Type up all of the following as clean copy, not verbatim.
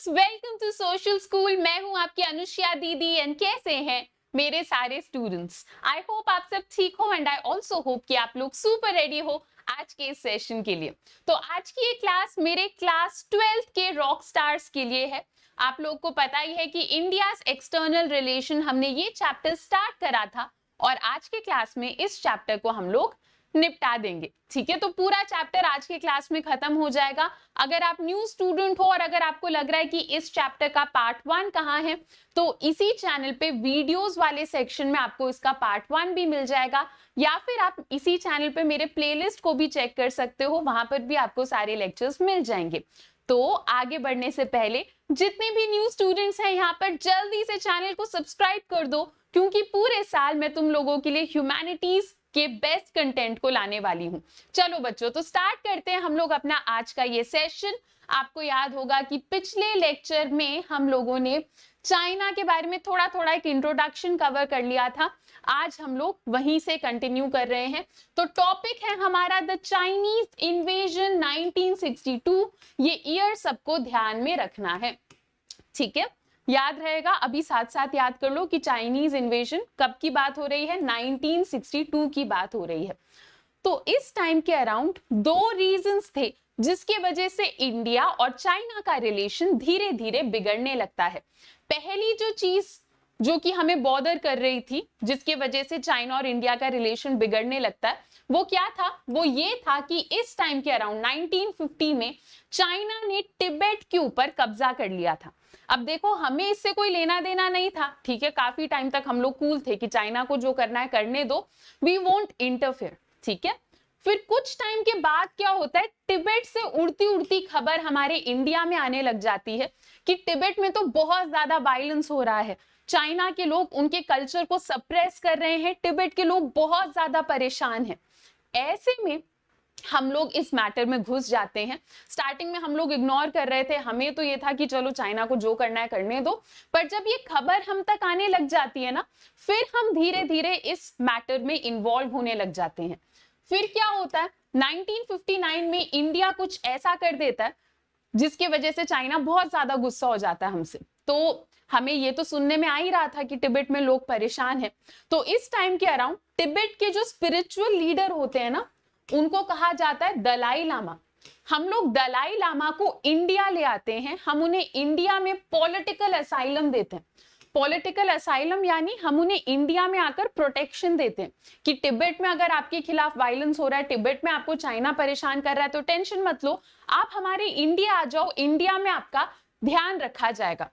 Welcome to social school. मैं हूं आपकी अनुष्या दीदी एंड कैसे हैं मेरे सारे स्टूडेंट्स। आई होप आप सब ठीक हो एंड आई ऑल्सो होप कि आप लोग सुपर रेडी हो आज के इस सेशन के लिए। तो आज की ये क्लास मेरे क्लास 12th के रॉक स्टार्स के लिए है। आप लोग को पता ही है कि इंडियाज एक्सटर्नल रिलेशन हमने ये चैप्टर स्टार्ट करा था और आज के क्लास में इस चैप्टर को हम लोग निपटा देंगे। ठीक है, तो पूरा चैप्टर आज के क्लास में खत्म हो जाएगा। अगर आप न्यू स्टूडेंट हो और अगर आपको लग रहा है कि इस चैप्टर का पार्ट 1 कहाँ है, तो इसी चैनल पे वीडियोस वाले सेक्शन में आपको इसका पार्ट 1 भी मिल जाएगा, या फिर आप इसी चैनल पे मेरे प्लेलिस्ट को भी चेक कर सकते हो, वहां पर भी आपको सारे लेक्चर्स मिल जाएंगे। तो आगे बढ़ने से पहले जितने भी न्यू स्टूडेंट्स हैं यहाँ पर जल्दी से चैनल को सब्सक्राइब कर दो, क्योंकि पूरे साल मैं तुम लोगों के लिए ह्यूमैनिटीज के बेस्ट कंटेंट को लाने वाली हूँ। चलो बच्चों, तो स्टार्ट करते हैं हम लोग अपना आज का ये सेशन। आपको याद होगा कि पिछले लेक्चर में हम लोगों ने चाइना के बारे में थोड़ा थोड़ा एक इंट्रोडक्शन कवर कर लिया था। आज हम लोग वहीं से कंटिन्यू कर रहे हैं। तो टॉपिक है हमारा द चाइनीज इन्वेजन 1962। ये ईयर सबको ध्यान में रखना है, ठीक है, याद रहेगा। अभी साथ साथ याद कर लो कि चाइनीज इन्वेजन कब की बात हो रही है, 1962 की बात हो रही है। तो इस टाइम के अराउंड दो रीजंस थे जिसकी वजह से इंडिया और चाइना का रिलेशन धीरे धीरे बिगड़ने लगता है। पहली जो चीज जो कि हमें बॉदर कर रही थी, जिसकी वजह से चाइना और इंडिया का रिलेशन बिगड़ने लगता है, वो क्या था? वो ये था कि इस टाइम के अराउंड 1950 में चाइना ने तिब्बत के ऊपर कब्जा कर लिया था। अब देखो, हमें इससे कोई लेना देना नहीं था, ठीक है, काफी टाइम तक हम लोग कूल थे कि चाइना को जो करना है करने दो, वी वोंट इंटरफेयर, ठीक है। फिर कुछ टाइम के बाद क्या होता है, तिब्बत से उड़ती उड़ती खबर हमारे इंडिया में आने लग जाती है कि तिब्बत में तो बहुत ज्यादा वायलेंस हो रहा है, चाइना के लोग उनके कल्चर को सप्रेस कर रहे हैं, तिब्बत के लोग बहुत ज्यादा परेशान हैं। ऐसे में हम लोग इस मैटर में घुस जाते हैं। स्टार्टिंग में हम लोग इग्नोर कर रहे थे, हमें तो ये था कि चलो चाइना को जो करना है करने दो, पर जब ये खबर हम तक आने लग जाती है ना, फिर हम धीरे धीरे इस मैटर में इन्वॉल्व होने लग जाते हैं। फिर क्या होता है, 1959 में इंडिया कुछ ऐसा कर देता है जिसकी वजह से चाइना बहुत ज्यादा गुस्सा हो जाता है हमसे। तो हमें ये तो सुनने में आ ही रहा था कि तिब्बत में लोग परेशान हैं। तो इस टाइम के अराउंड तिब्बत के जो स्पिरिचुअल लीडर होते हैं ना, उनको कहा जाता है दलाई लामा। हम लोग दलाई लामा को इंडिया ले आते हैं, हम उन्हें इंडिया में पॉलिटिकल असाइलम देते हैं। पॉलिटिकल असाइलम यानी हम उन्हें इंडिया में आकर प्रोटेक्शन देते हैं कि तिब्बत में अगर आपके खिलाफ वायलेंस हो रहा है, तिब्बत में आपको चाइना परेशान कर रहा है, तो टेंशन मत लो, आप हमारे इंडिया आ जाओ, इंडिया में आपका ध्यान रखा जाएगा।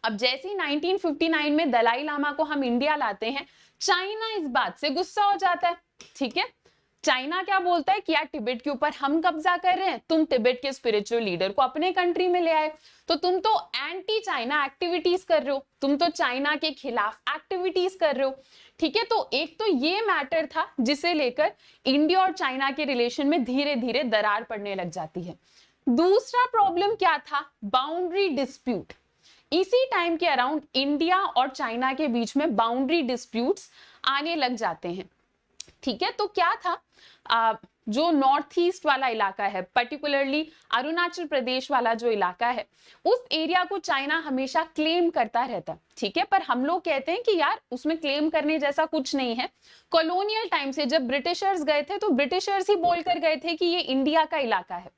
अब जैसे ही 1959 में दलाई लामा को हम इंडिया लाते हैं, चाइना इस बात से गुस्सा हो जाता है, ठीक है। चाइना क्या बोलता है कि यार तिब्बत के ऊपर हम कब्जा कर रहे हैं, तुम तिब्बत के स्पिरिचुअल लीडर को अपने कंट्री में ले आए, तो तुम तो एंटी चाइना एक्टिविटीज कर रहे हो, तुम तो चाइना के खिलाफ एक्टिविटीज कर रहे हो, ठीक है। तो एक तो ये मैटर था जिसे लेकर इंडिया और चाइना के रिलेशन में धीरे धीरे दरार पड़ने लग जाती है। दूसरा प्रॉब्लम क्या था? Boundary dispute. इसी टाइम के अराउंड इंडिया और चाइना के बीच में बाउंड्री डिस्प्यूट्स आने लग जाते हैं, ठीक है। तो क्या था, जो नॉर्थ ईस्ट वाला इलाका है, पर्टिकुलरली अरुणाचल प्रदेश वाला जो इलाका है, उस एरिया को चाइना हमेशा क्लेम करता रहता है, ठीक है। पर हम लोग कहते हैं कि यार उसमें क्लेम करने जैसा कुछ नहीं है। कॉलोनियल टाइम से जब ब्रिटिशर्स गए थे, तो ब्रिटिशर्स ही बोलकर गए थे कि ये इंडिया का इलाका है।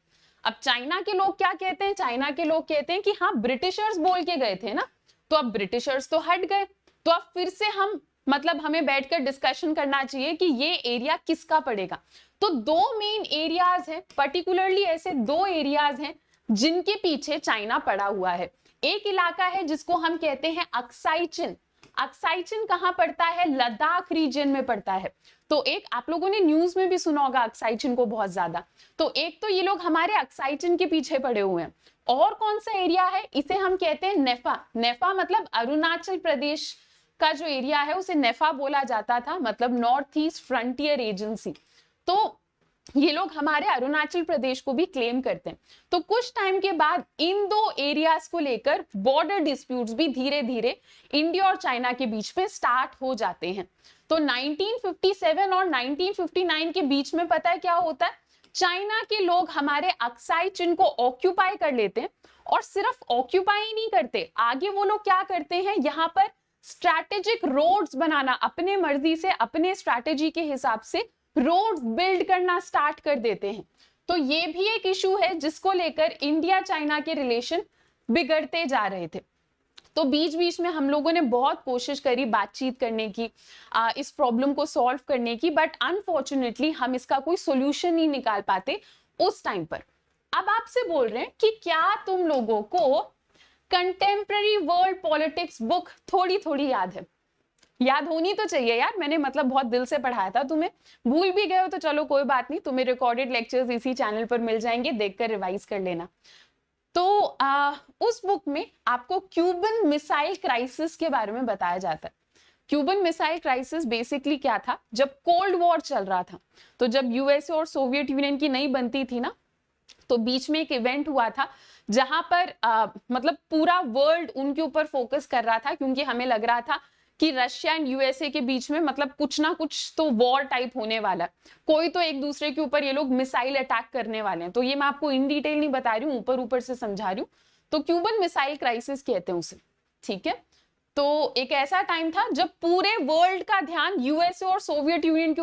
अब चाइना के लोग क्या कहते हैं, चाइना के लोग कहते हैं कि हाँ ब्रिटिशर्स बोल के गए थे ना, तो अब ब्रिटिशर्स तो हट गए, तो अब फिर से हम हमें बैठकर डिस्कशन करना चाहिए कि ये एरिया किसका पड़ेगा। तो दो मेन एरियाज हैं, पर्टिकुलरली ऐसे दो एरियाज हैं जिनके पीछे चाइना पड़ा हुआ है। एक इलाका है जिसको हम कहते हैं अक्साई चिन। अक्साई चिन कहां पड़ता है? लद्दाख रीजन में पड़ता है। तो एक आप लोगों ने न्यूज में भी सुना होगा अक्साई चिन को बहुत ज्यादा। तो एक तो ये लोग हमारे अक्साई चिन के पीछे पड़े हुए हैं। और कौन सा एरिया है? इसे हम कहते हैं नेफा। नेफा मतलब अरुणाचल प्रदेश का जो एरिया है उसे नेफा बोला जाता था, मतलब नॉर्थ ईस्ट फ्रंटियर एजेंसी। तो ये लोग हमारे अरुणाचल प्रदेश को भी क्लेम करते हैं। तो कुछ टाइम के बाद इन दो एरियाज को लेकर बॉर्डर डिस्प्यूट्स भी धीरे धीरे इंडिया और चाइना के बीच में स्टार्ट हो जाते हैं। तो 1957 और 1959 के बीच में पता है क्या होता है? चाइना के लोग हमारे अक्साई चिन को ऑक्यूपाई कर लेते हैं, और सिर्फ ऑक्यूपाई ही नहीं करते, आगे वो लोग क्या करते हैं, यहाँ पर स्ट्रैटेजिक रोड्स बनाना, अपने मर्जी से अपने स्ट्रैटेजी के हिसाब से रोड्स बिल्ड करना स्टार्ट कर देते हैं। तो ये भी एक इशू है जिसको लेकर इंडिया चाइना के रिलेशन बिगड़ते जा रहे थे। तो बीच बीच में हम लोगों ने बहुत कोशिश करी बातचीत करने की, इस प्रॉब्लम को सॉल्व करने की, बट अनफॉर्चुनेटली हम इसका कोई सोल्यूशन नहीं निकाल पाते उस टाइम पर। अब आपसे बोल रहे हैं कि क्या तुम लोगों को कंटेम्प्ररी वर्ल्ड पॉलिटिक्स बुक थोड़ी थोड़ी याद है? याद होनी तो चाहिए यार, मैंने मतलब बहुत दिल से पढ़ाया था तुम्हें। भूल भी गए हो तो चलो कोई बात नहीं, तुम्हें रिकॉर्डेड लेक्चर्स इसी चैनल पर मिल जाएंगे, देखकर रिवाइज कर लेना। तो उस बुक में आपको क्यूबन मिसाइल क्राइसिस के बारे में बताया जाता है। क्यूबन मिसाइल क्राइसिस बेसिकली क्या था, जब कोल्ड वॉर चल रहा था, तो जब यूएसए और सोवियत यूनियन की नहीं बनती थी ना, तो बीच में एक इवेंट हुआ था जहां पर मतलब पूरा वर्ल्ड उनके ऊपर फोकस कर रहा था, क्योंकि हमें लग रहा था कि रशिया एंड यूएसए के बीच में मतलब कुछ ना कुछ तो वॉर टाइप होने वाला है, कोई तो एक दूसरे के ऊपर ये लोग मिसाइल अटैक करने वाले हैं। तो ये मैं आपको इन डिटेल नहीं बता रही हूँ, ऊपर ऊपर से समझा रही हूँ। तो क्यूबन मिसाइल क्राइसिस कहते हैं उसे, ठीक है। तो एक ऐसा टाइम था जब पूरे वर्ल्ड का ध्यान यूएसए और सोवियत यूनियन के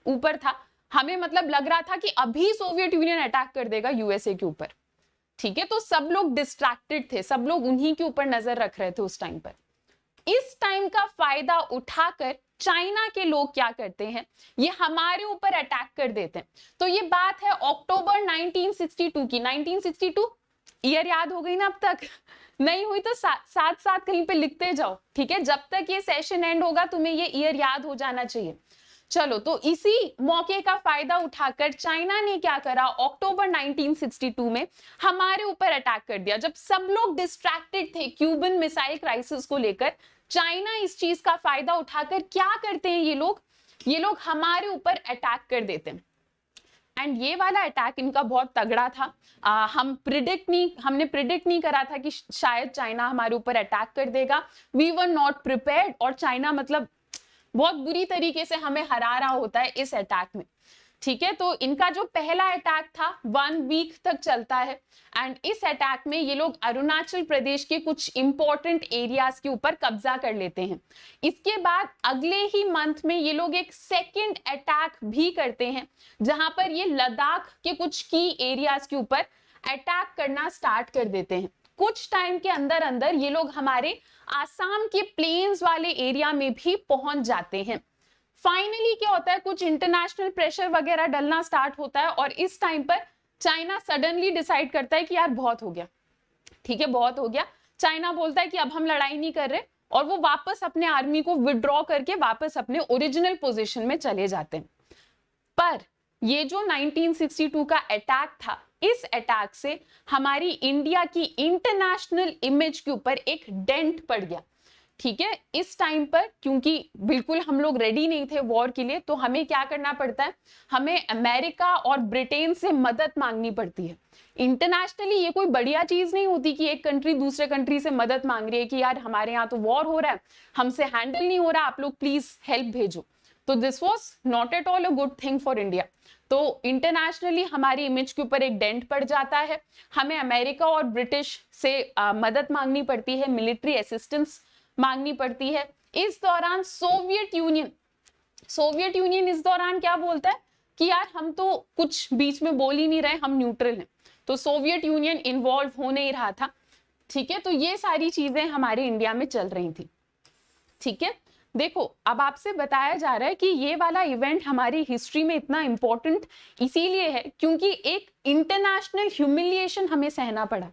ऊपर था। हमें मतलब लग रहा था कि अभी सोवियत यूनियन अटैक कर देगा यूएसए के ऊपर, ठीक है। तो सब लोग डिस्ट्रैक्टेड थे, सब लोग उन्हीं के ऊपर नजर रख रहे थे उस टाइम पर। इस टाइम का फायदा उठाकर चाइना के लोग क्या करते हैं, ये हमारे ऊपर अटैक कर देते हैं। तो ये बात है अक्टूबर 1962 की। 1962 ईयर याद हो गई ना अब तक? नहीं हुई तो साथ साथ कहीं पे लिखते जाओ, ठीक है। जब तक ये सेशन एंड होगा तुम्हें ये ईयर याद हो जाना चाहिए। चलो, तो इसी मौके का फायदा उठाकर चाइना ने क्या करा, अक्टूबर 1962 में हमारे ऊपर अटैक कर दिया। जब सब लोग डिस्ट्रैक्टेड थे क्यूबन मिसाइल क्राइसिस को लेकर, चाइना इस चीज का फायदा उठाकर क्या करते हैं, ये लोग हमारे ऊपर अटैक कर देते हैं। एंड ये वाला अटैक इनका बहुत तगड़ा था। हमने प्रिडिक्ट नहीं करा था कि शायद चाइना हमारे ऊपर अटैक कर देगा। वी वर नॉट प्रिपेयर्ड, और चाइना मतलब बहुत बुरी तरीके से हमें हरा रहा होता है इस अटैक में, ठीक है। तो इनका जो पहला अटैक था 1 वीक तक चलता है, एंड इस अटैक में ये लोग अरुणाचल प्रदेश के कुछ इंपॉर्टेंट एरियाज के ऊपर कब्जा कर लेते हैं। इसके बाद अगले ही मंथ में ये लोग एक सेकंड अटैक भी करते हैं, जहां पर ये लद्दाख के कुछ की एरियाज के ऊपर अटैक करना स्टार्ट कर देते हैं। कुछ टाइम के अंदर अंदर ये लोग हमारे आसाम के प्लेन्स वाले एरिया में भी पहुंच जाते हैं। फाइनली क्या होता है, कुछ इंटरनेशनल प्रेशर वगैरह डलना स्टार्ट होता है, और इस टाइम पर चाइना सडनली डिसाइड करता है कि यार बहुत हो गया, ठीक है, बहुत हो गया। चाइना बोलता है कि अब हम लड़ाई नहीं कर रहे, और वो वापस अपने आर्मी को विड्रॉ करके वापस अपने ओरिजिनल पोजीशन में चले जाते हैं। पर ये जो 1962 का अटैक था, इस अटैक से हमारी इंडिया की इंटरनेशनल इमेज के ऊपर एक डेंट पड़ गया, ठीक है। इस टाइम पर क्योंकि बिल्कुल हम लोग रेडी नहीं थे वॉर के लिए, तो हमें क्या करना पड़ता है, हमें अमेरिका और ब्रिटेन से मदद मांगनी पड़ती है। इंटरनेशनली ये कोई बढ़िया चीज नहीं होती कि एक कंट्री दूसरे कंट्री से मदद मांग रही है कि यार हमारे यहाँ तो वॉर हो रहा है, हमसे हैंडल नहीं हो रहा, आप लोग प्लीज हेल्प भेजो। तो this was not at all a good thing for India. तो इंटरनेशनली हमारी इमेज के ऊपर एक डेंट पड़ जाता है, हमें अमेरिका और ब्रिटिश से मदद मांगनी पड़ती है, मिलिट्री असिस्टेंस मांगनी पड़ती है। इस दौरान सोवियत यूनियन इस दौरान क्या बोलता है कि यार हम तो कुछ बीच में बोल ही नहीं रहे, हम न्यूट्रल हैं। तो सोवियत यूनियन इन्वॉल्व हो नहीं रहा था, ठीक है। तो ये सारी चीजें हमारे इंडिया में चल रही थी, ठीक है। देखो, अब आपसे बताया जा रहा है कि ये वाला इवेंट हमारी हिस्ट्री में इतना इंपॉर्टेंट इसीलिए है क्योंकि एक इंटरनेशनल ह्यूमिलिएशन हमें सहना पड़ा,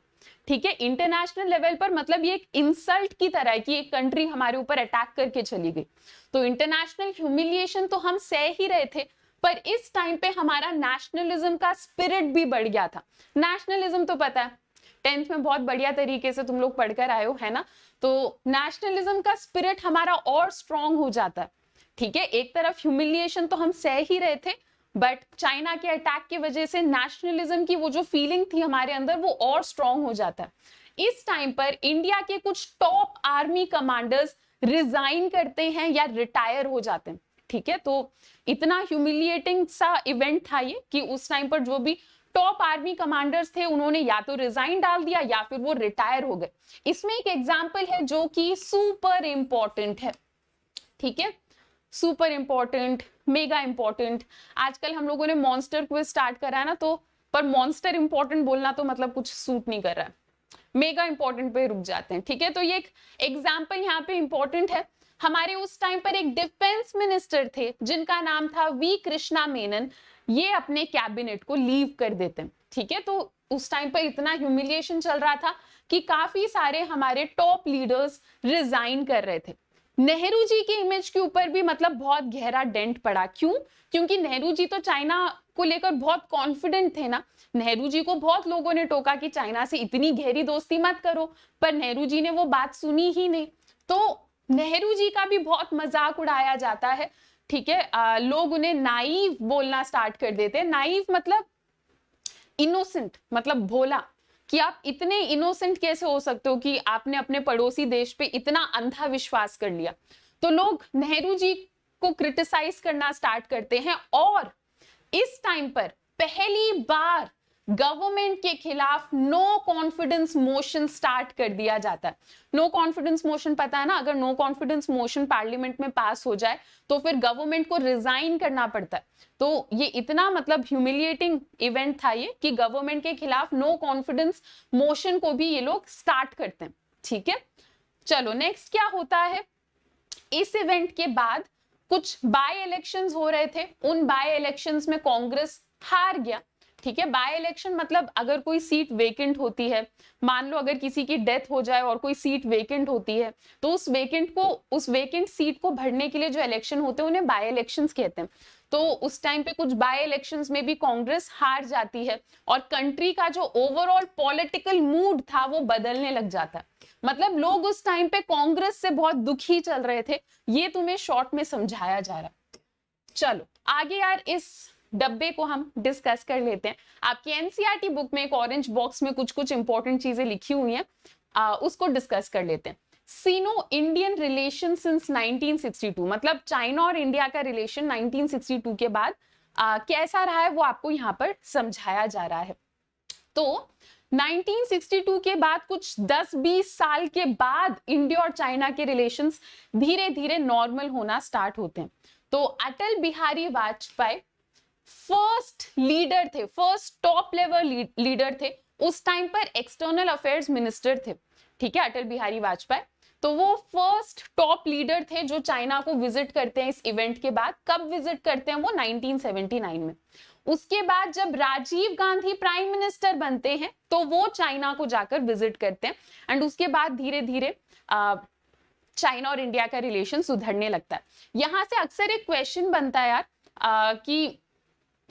ठीक है। इंटरनेशनल लेवल पर मतलब ये एक इंसल्ट की तरह है कि एक कंट्री हमारे ऊपर अटैक करके चली गई। तो इंटरनेशनल ह्यूमिलिएशन तो हम सह ही रहे थे, पर इस टाइम पे हमारा नेशनलिज्म का स्पिरिट भी बढ़ गया था। नेशनलिज्म तो पता है 10th में बहुत बढ़िया तरीके से तुम लोग पढ़कर आए हो, है ना। तो नेशनलिज्म का स्पिरिट हमारा और स्ट्रॉन्ग हो जाता है, ठीक है। एक तरफ ह्यूमिलिएशन तो हम सह ही रहे थे, बट चाइना के अटैक की वजह से नेशनलिज्म की वो जो फीलिंग थी हमारे अंदर वो और स्ट्रॉन्ग हो जाता है। इस टाइम पर इंडिया के कुछ टॉप आर्मी कमांडर्स रिजाइन करते हैं या रिटायर हो जाते हैं, ठीक है, तो इतना ह्यूमिलिएटिंग सा इवेंट था ये कि उस टाइम पर जो भी टॉप आर्मी कमांडर्स थे उन्होंने या तो रिजाइन डाल दिया या फिर वो रिटायर हो गए। इसमें एक एग्जांपल है जो कि सुपर इंपॉर्टेंट है, ठीक है, सुपर इंपॉर्टेंट, मेगा इंपॉर्टेंट। आजकल हम लोगों ने मॉन्स्टर क्विज स्टार्ट करा है ना, तो पर मॉन्स्टर इंपॉर्टेंट बोलना तो मतलब कुछ सूट नहीं कर रहा है, मेगा इंपॉर्टेंट पे रुक जाते हैं, ठीक है। तो ये एक एग्जाम्पल यहाँ पे इंपॉर्टेंट है। हमारे उस टाइम पर एक डिफेंस मिनिस्टर थे जिनका नाम था वी कृष्णा मेनन, ये अपने कैबिनेट को लीव कर देते हैं, ठीक है। तो उस टाइम पर इतना ह्यूमिलिएशन चल रहा था कि काफी सारे हमारे टॉप लीडर्स रिजाइन कर रहे थे। नेहरू जी की इमेज के ऊपर भी मतलब बहुत गहरा डेंट पड़ा। क्यों? क्योंकि नेहरू जी तो चाइना को लेकर बहुत कॉन्फिडेंट थे ना। नेहरू जी को बहुत लोगों ने टोका कि चाइना से इतनी गहरी दोस्ती मत करो, पर नेहरू जी ने वो बात सुनी ही नहीं। तो नेहरू जी का भी बहुत मजाक उड़ाया जाता है, ठीक है। लोग उन्हें नाइव बोलना स्टार्ट कर देते हैं। नाइव मतलब इनोसेंट, मतलब भोला, कि आप इतने इनोसेंट कैसे हो सकते हो कि आपने अपने पड़ोसी देश पे इतना अंधा विश्वास कर लिया। तो लोग नेहरू जी को क्रिटिसाइज करना स्टार्ट करते हैं और इस टाइम पर पहली बार गवर्नमेंट के खिलाफ नो कॉन्फिडेंस मोशन स्टार्ट कर दिया जाता है। नो कॉन्फिडेंस मोशन पता है ना, अगर नो कॉन्फिडेंस मोशन पार्लियामेंट में पास हो जाए तो फिर गवर्नमेंट को रिजाइन करना पड़ता है। तो ये इतना मतलब ह्यूमिलिएटिंग इवेंट था ये कि गवर्नमेंट के खिलाफ नो कॉन्फिडेंस मोशन को भी ये लोग स्टार्ट करते हैं, ठीक है। चलो नेक्स्ट क्या होता है, इस इवेंट के बाद कुछ बाय इलेक्शंस हो रहे थे, उन बाय इलेक्शंस में कांग्रेस हार गया, ठीक है। बाय इलेक्शन मतलब अगर कोई सीट वेकेंट होती है, मान लो अगर किसी की डेथ हो जाए और कोई सीट वेकेंट होती है, तो उस वेकेंट सीट को भरने के लिए जो इलेक्शन होते हैं उन्हें बाय इलेक्शंस कहते हैं। तो उस टाइम पे कुछ बाय इलेक्शंस में भी कांग्रेस हार जाती है और कंट्री का जो ओवरऑल पॉलिटिकल मूड था वो बदलने लग जाता है। मतलब लोग उस टाइम पे कांग्रेस से बहुत दुखी चल रहे थे, ये तुम्हें शॉर्ट में समझाया जा रहा है। चलो आगे यार, इस डब्बे को हम डिस्कस कर लेते हैं। आपकी एनसीईआरटी बुक में एक ऑरेंज बॉक्स में कुछ कुछ इंपॉर्टेंट चीजें लिखी हुई हैं, उसको डिस्कस कर लेते हैं। सीनो इंडियन रिलेशन सिंस 1962, मतलब चाइना और इंडिया का रिलेशन 1962 के बाद कैसा रहा है वो आपको यहाँ पर समझाया जा रहा है। तो 1962 के बाद कुछ 10-20 साल के बाद इंडिया और चाइना के रिलेशंस धीरे धीरे नॉर्मल होना स्टार्ट होते हैं। तो अटल बिहारी वाजपेयी फर्स्ट लीडर थे, फर्स्ट टॉप लेवल लीडर थे। उस टाइम पर एक्सटर्नल अफेयर्स मिनिस्टर थे, ठीक है, अटल बिहारी वाजपेयी। तो वो फर्स्ट टॉप लीडर थे जो चाइना को विजिट करते हैं इस इवेंट के बाद। कब विजिट करते हैं वो? 1979 में। उसके बाद जब राजीव गांधी प्राइम मिनिस्टर बनते हैं तो वो चाइना को जाकर विजिट करते हैं एंड उसके बाद धीरे धीरे चाइना और इंडिया का रिलेशन सुधरने लगता है। यहां से अक्सर एक क्वेश्चन बनता है यार कि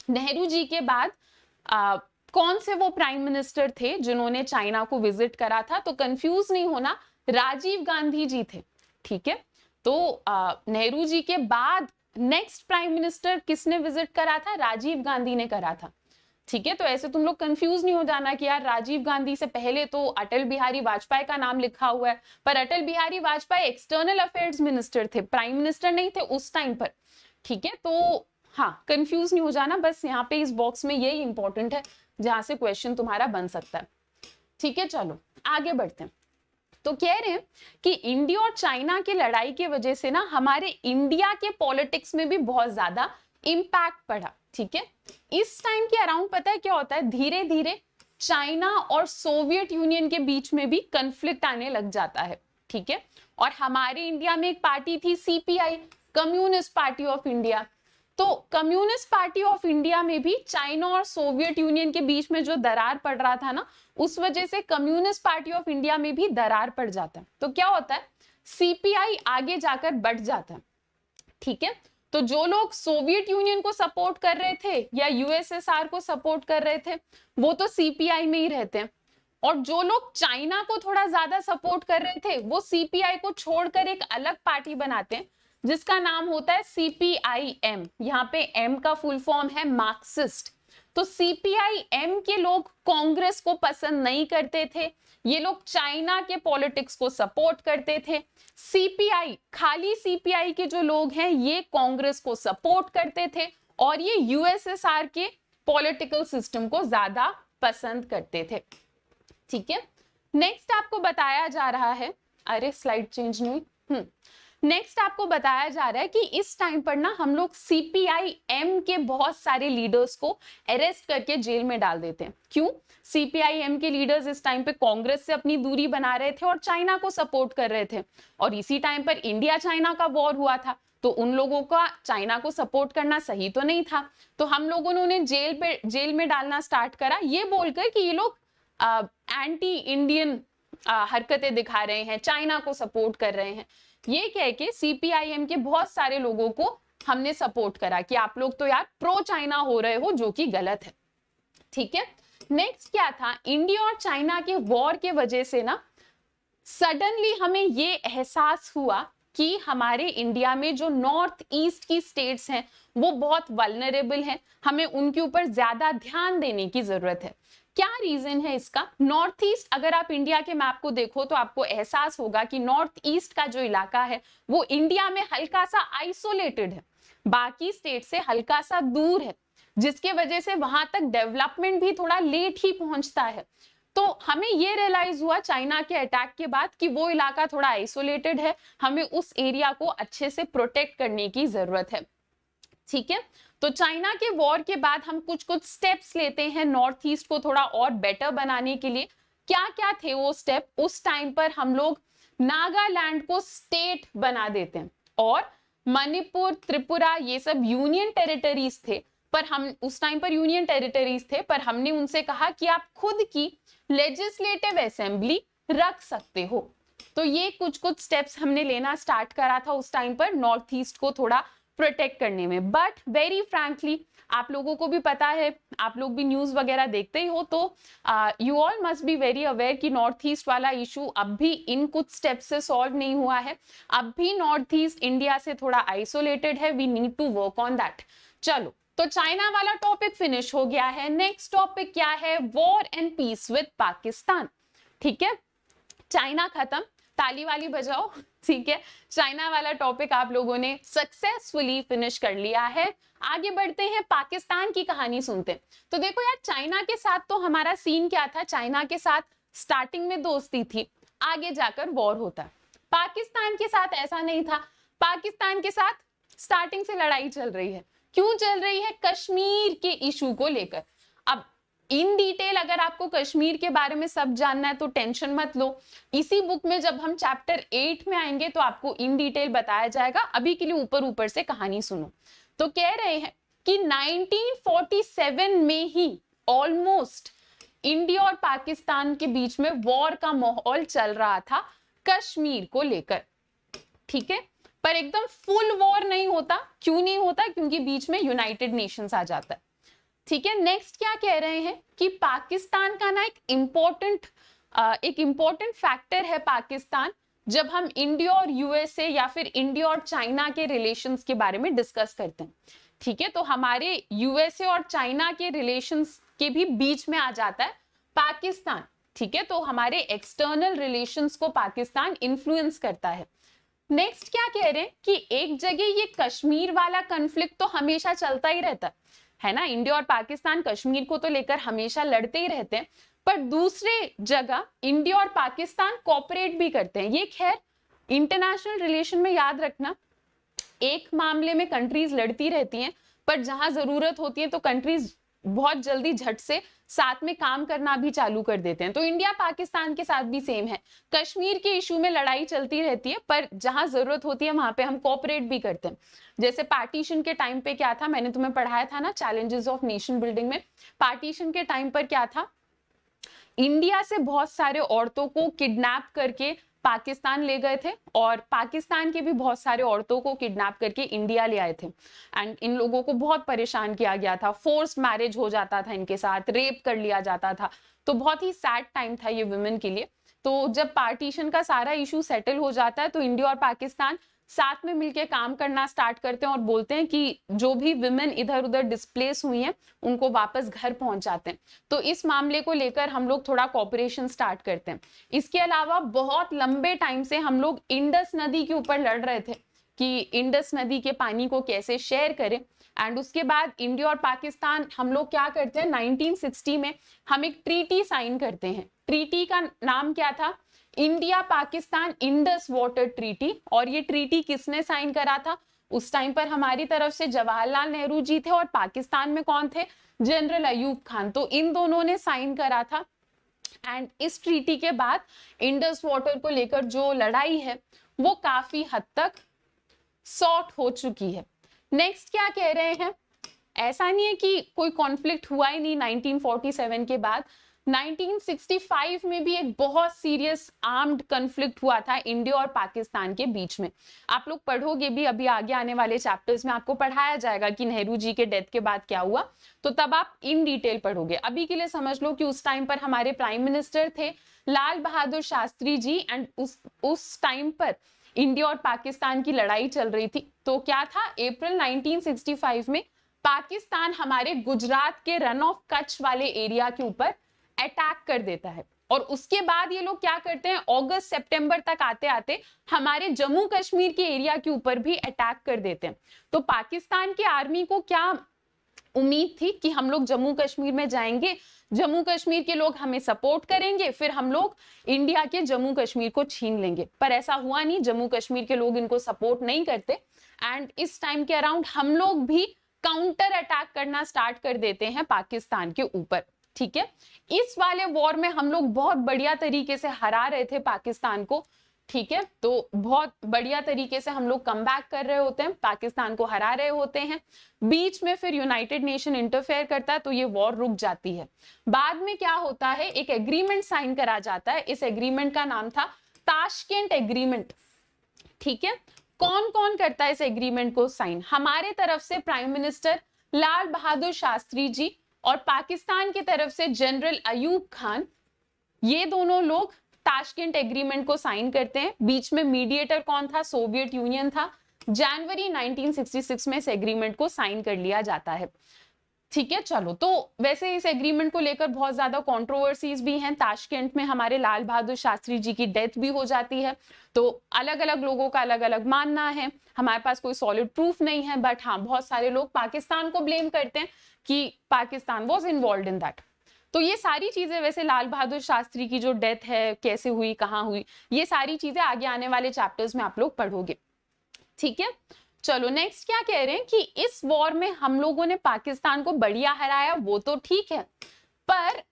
नेहरू जी के बाद कौन से वो प्राइम मिनिस्टर थे जिन्होंने चाइना को विजिट करा था? तो कंफ्यूज नहीं होना, राजीव गांधी जी थे, ठीक है। तो नेहरू जी के बाद नेक्स्ट प्राइम मिनिस्टर किसने विजिट करा था? राजीव गांधी ने करा था, ठीक है। तो ऐसे तुम लोग कंफ्यूज नहीं हो जाना कि यार राजीव गांधी से पहले तो अटल बिहारी वाजपेयी का नाम लिखा हुआ है, पर Atal Bihari Vajpayee external affairs minister थे, प्राइम मिनिस्टर नहीं थे उस टाइम पर, ठीक है। तो हाँ, कंफ्यूज नहीं हो जाना, बस यहाँ पे इस बॉक्स में यही इंपॉर्टेंट है जहां से क्वेश्चन तुम्हारा बन सकता है, ठीक है। चलो आगे बढ़ते हैं। तो कह रहे हैं कि इंडिया और चाइना की लड़ाई की वजह से ना हमारे इंडिया के पॉलिटिक्स में भी बहुत ज्यादा इंपैक्ट पड़ा, ठीक है। इस टाइम के अराउंड पता है क्या होता है, धीरे धीरे चाइना और सोवियत यूनियन के बीच में भी कंफ्लिक्ट आने लग जाता है, ठीक है। और हमारे इंडिया में एक पार्टी थी CPI, communist party of India. तो कम्युनिस्ट पार्टी ऑफ इंडिया में भी चाइना और सोवियत यूनियन के बीच में जो दरार पड़ रहा था ना, उस वजह से कम्युनिस्ट पार्टी ऑफ इंडिया में भी दरार पड़ जाता है। तो क्या होता है, सीपीआई आगे जाकर बढ़ जाता है, ठीक है। तो जो लोग सोवियत यूनियन को सपोर्ट कर रहे थे या यूएसएसआर को सपोर्ट कर रहे थे वो तो सीपीआई में ही रहते हैं, और जो लोग चाइना को थोड़ा ज्यादा सपोर्ट कर रहे थे वो सीपीआई को छोड़कर एक अलग पार्टी बनाते हैं जिसका नाम होता है सीपीआईएम। यहाँ पे एम का फुल फॉर्म है मार्क्सिस्ट। तो तो सीपीआई-एम के लोग कांग्रेस को पसंद नहीं करते थे, ये लोग चाइना के पॉलिटिक्स को सपोर्ट करते थे। सीपीआई, खाली सीपीआई के जो लोग हैं ये कांग्रेस को सपोर्ट करते थे और ये यूएसएसआर के पॉलिटिकल सिस्टम को ज्यादा पसंद करते थे। ठीक है, नेक्स्ट आपको बताया जा रहा है, अरे स्लाइड चेंज नहीं हुई। नेक्स्ट आपको बताया जा रहा है कि इस टाइम पर ना हम लोग सीपीआई-एम के बहुत सारे लीडर्स को अरेस्ट करके जेल में डाल देते हैं। क्यों? सीपीआई-एम के लीडर्स इस टाइम पे कांग्रेस से अपनी दूरी बना रहे थे और चाइना को सपोर्ट कर रहे थे, और इसी टाइम पर इंडिया चाइना का वॉर हुआ था, तो उन लोगों का चाइना को सपोर्ट करना सही तो नहीं था। तो हम लोगों ने उन्हें जेल में डालना स्टार्ट करा, ये बोलकर कि ये लोग एंटी इंडियन हरकतें दिखा रहे हैं, चाइना को सपोर्ट कर रहे हैं। ये कह के सीपीआई-एम के बहुत सारे लोगों को हमने सपोर्ट करा कि आप लोग तो यार प्रो चाइना हो रहे हो, जो कि गलत है। ठीक है, नेक्स्ट क्या था, इंडिया और चाइना के वॉर के वजह से ना सडनली हमें ये एहसास हुआ कि हमारे इंडिया में जो नॉर्थ ईस्ट की स्टेट्स हैं वो बहुत वल्नरेबल हैं, हमें उनके ऊपर ज्यादा ध्यान देने की जरूरत है। क्या रीजन है इसका? नॉर्थ ईस्ट, अगर आप इंडिया के मैप को देखो तो आपको एहसास होगा कि नॉर्थ ईस्ट का जो इलाका है वो इंडिया में हल्का सा आइसोलेटेड है, बाकी स्टेट से हल्का सा दूर है, जिसके वजह से वहां तक डेवलपमेंट भी थोड़ा लेट ही पहुंचता है। तो हमें ये रियलाइज हुआ चाइना के अटैक के बाद कि वो इलाका थोड़ा आइसोलेटेड है, हमें उस एरिया को अच्छे से प्रोटेक्ट करने की जरूरत है। ठीक है, तो चाइना के वॉर के बाद हम कुछ स्टेप्स लेते हैं नॉर्थ ईस्ट को थोड़ा और बेटर बनाने के लिए। क्या क्या थे वो स्टेप? उस टाइम पर हम लोग नागालैंड को स्टेट बना देते हैं, और मणिपुर, त्रिपुरा, ये सब यूनियन टेरिटरीज थे, पर हम उस टाइम पर यूनियन टेरिटरीज थे, पर हमने उनसे कहा कि आप खुद की लेजिस्लेटिव असेंबली रख सकते हो। तो ये कुछ स्टेप्स हमने लेना स्टार्ट करा था उस टाइम पर नॉर्थ ईस्ट को थोड़ा प्रोटेक्ट करने में। बट वेरी फ्रैंकली, आप लोगों को भी पता है, आप लोग भी न्यूज वगैरह देखते ही हो, तो you all must be very aware कि नॉर्थ ईस्ट वाला इशू अब भी इन कुछ स्टेप से सॉल्व नहीं हुआ है। अब भी नॉर्थ ईस्ट इंडिया से थोड़ा आइसोलेटेड है, we need to work on that. चलो, तो चाइना वाला टॉपिक फिनिश हो गया है। नेक्स्ट टॉपिक क्या है? War and peace with Pakistan. ठीक है, चाइना खत्म, ताली वाली बजाओ। ठीक है, चाइना वाला टॉपिक आप लोगों ने सक्सेसफुली फिनिश कर लिया है। आगे बढ़ते हैं, पाकिस्तान की कहानी सुनते हैं। तो देखो यार, चाइना के साथ तो हमारा सीन क्या था, चाइना के साथ स्टार्टिंग में दोस्ती थी, आगे जाकर वॉर होता है। पाकिस्तान के साथ ऐसा नहीं था, पाकिस्तान के साथ स्टार्टिंग से लड़ाई चल रही है। क्यों चल रही है? कश्मीर के इशू को लेकर। अब इन डिटेल अगर आपको कश्मीर के बारे में सब जानना है तो टेंशन मत लो, इसी बुक में जब हम चैप्टर 8 में आएंगे तो आपको इन डिटेल बताया जाएगा। अभी के लिए ऊपर ऊपर से कहानी सुनो। तो कह रहे हैं कि 1947 में ही ऑलमोस्ट इंडिया और पाकिस्तान के बीच में वॉर का माहौल चल रहा था कश्मीर को लेकर। ठीक है, पर एकदम फुल वॉर नहीं होता। क्यों नहीं होता? क्योंकि बीच में यूनाइटेड नेशंस आ जाता है। ठीक है, नेक्स्ट क्या कह रहे हैं कि पाकिस्तान का ना एक इम्पोर्टेंट फैक्टर है पाकिस्तान, जब हम इंडिया और यूएसए या फिर इंडिया और चाइना के रिलेशंस के बारे में डिस्कस करते हैं। ठीक है, तो हमारे यूएसए और चाइना के रिलेशंस के भी बीच में आ जाता है पाकिस्तान। ठीक है, तो हमारे एक्सटर्नल रिलेशंस को पाकिस्तान इन्फ्लुएंस करता है। नेक्स्ट क्या कह रहे हैं कि एक जगह ये कश्मीर वाला कॉन्फ्लिक्ट तो हमेशा चलता ही रहता है ना, इंडिया और पाकिस्तान कश्मीर को तो लेकर हमेशा लड़ते ही रहते हैं, पर दूसरे जगह इंडिया और पाकिस्तान कोऑपरेट भी करते हैं। ये खैर इंटरनेशनल रिलेशन में याद रखना, एक मामले में कंट्रीज लड़ती रहती हैं, पर जहां जरूरत होती है तो कंट्रीज बहुत जल्दी झट से साथ में काम करना भी चालू कर देते हैं। तो इंडिया पाकिस्तान के साथ भी सेम है, कश्मीर के इशू में लड़ाई चलती रहती है, पर जहां जरूरत होती है वहां पे हम कोऑपरेट भी करते हैं। जैसे पार्टीशन के टाइम पे क्या था, मैंने तुम्हें पढ़ाया था ना चैलेंजेस ऑफ नेशन बिल्डिंग में, पार्टीशन के टाइम पर क्या था, इंडिया से बहुत सारे औरतों को किडनैप करके पाकिस्तान ले गए थे, और पाकिस्तान के भी बहुत सारे औरतों को किडनैप करके इंडिया ले आए थे। एंड इन लोगों को बहुत परेशान किया गया था, फोर्स्ड मैरिज हो जाता था इनके साथ, रेप कर लिया जाता था। तो बहुत ही सैड टाइम था ये वुमेन के लिए। तो जब पार्टीशन का सारा इशू सेटल हो जाता है तो इंडिया और पाकिस्तान साथ में मिलकर काम करना स्टार्ट करते हैं और बोलते हैं कि जो भी विमेन इधर उधर डिस्प्लेस हुई हैं उनको वापस घर पहुंचाते हैं। तो इस मामले को लेकर हम लोग थोड़ा कॉपरेशन स्टार्ट करते हैं। इसके अलावा बहुत लंबे टाइम से हम लोग इंडस नदी के ऊपर लड़ रहे थे कि इंडस नदी के पानी को कैसे शेयर करें। एंड उसके बाद इंडिया और पाकिस्तान हम लोग क्या करते हैं, 1960 में हम एक ट्रीटी साइन करते हैं। ट्रीटी का नाम क्या था, India Pakistan Indus water treaty. और ये ट्रीटी किसने साइन करा था, उस टाइम पर हमारी तरफ से जवाहरलाल नेहरू जी थे और पाकिस्तान में कौन थे, जनरल अयूब खान। तो इन दोनों ने साइन करा था। एंड इस ट्रीटी के बाद इंडस वाटर को लेकर जो लड़ाई है वो काफी हद तक सॉर्ट हो चुकी है। नेक्स्ट क्या कह रहे हैं, ऐसा नहीं है कि कोई कॉन्फ्लिक्ट हुआ ही नहीं 1947 के बाद। 1965 में भी एक बहुत सीरियस आर्म्ड कॉन्फ्लिक्ट हुआ था इंडिया और पाकिस्तान के बीच में। आप लोग पढ़ोगे भी, अभी आगे आने वाले चैप्टर्स में आपको पढ़ाया जाएगा कि नेहरू जी के डेथ के बाद क्या हुआ, तो तब आप इन डिटेल पढ़ोगे। अभी के लिए समझ लो कि उस टाइम पर हमारे प्राइम मिनिस्टर थे लाल बहादुर शास्त्री जी। एंड उस टाइम पर इंडिया और पाकिस्तान की लड़ाई चल रही थी। तो क्या था, अप्रैल 1965 में पाकिस्तान हमारे गुजरात के रन ऑफ कच्छ वाले एरिया के ऊपर अटैक कर देता है। और उसके बाद ये लोग क्या करते हैं, अगस्त सितंबर तक आते आते हमारे जम्मू कश्मीर के एरिया के ऊपर भी अटैक कर देते हैं। तो पाकिस्तान की आर्मी को क्या उम्मीद थी कि हम लोग जम्मू कश्मीर में जाएंगे, जम्मू कश्मीर के लोग हमें सपोर्ट करेंगे, फिर हम लोग इंडिया के जम्मू कश्मीर को छीन लेंगे। पर ऐसा हुआ नहीं, जम्मू कश्मीर के लोग इनको सपोर्ट नहीं करते। एंड इस टाइम के अराउंड हम लोग भी काउंटर अटैक करना स्टार्ट कर देते हैं पाकिस्तान के ऊपर। ठीक है, इस वाले वॉर में हम लोग बहुत बढ़िया तरीके से हरा रहे थे पाकिस्तान को। ठीक है, तो बहुत बढ़िया तरीके से हम लोग कम बैक कर रहे होते हैं, पाकिस्तान को हरा रहे होते हैं। बीच में फिर यूनाइटेड नेशन इंटरफेयर करता है तो ये वॉर रुक जाती है। बाद में क्या होता है, एक एग्रीमेंट साइन करा जाता है। इस एग्रीमेंट का नाम था ताशकेंट एग्रीमेंट। ठीक है, कौन कौन करता है इस एग्रीमेंट को साइन, हमारे तरफ से प्राइम मिनिस्टर लाल बहादुर शास्त्री जी और पाकिस्तान की तरफ से जनरल अयूब खान, ये दोनों लोग ताशकेंट एग्रीमेंट को साइन करते हैं। बीच में मीडिएटर कौन था, सोवियत यूनियन था। जनवरी 1966 में इस एग्रीमेंट को साइन कर लिया जाता है। ठीक है, चलो, तो वैसे इस एग्रीमेंट को लेकर बहुत ज्यादा कंट्रोवर्सीज भी हैं। ताशकेंट में हमारे लाल बहादुर शास्त्री जी की डेथ भी हो जाती है। तो अलग अलग लोगों का अलग अलग मानना है, हमारे पास कोई सॉलिड प्रूफ नहीं है। बट हाँ, बहुत सारे लोग पाकिस्तान को ब्लेम करते हैं कि Pakistan was involve in that. तो ये सारी चीजें, वैसे लाल बहादुर शास्त्री की जो डेथ है कैसे हुई, कहाँ हुई, ये सारी चीजें आगे आने वाले चैप्टर्स में आप लोग पढ़ोगे। ठीक है, चलो नेक्स्ट क्या कह रहे हैं कि इस वॉर में हम लोगों ने पाकिस्तान को बढ़िया हराया, वो तो ठीक है, पर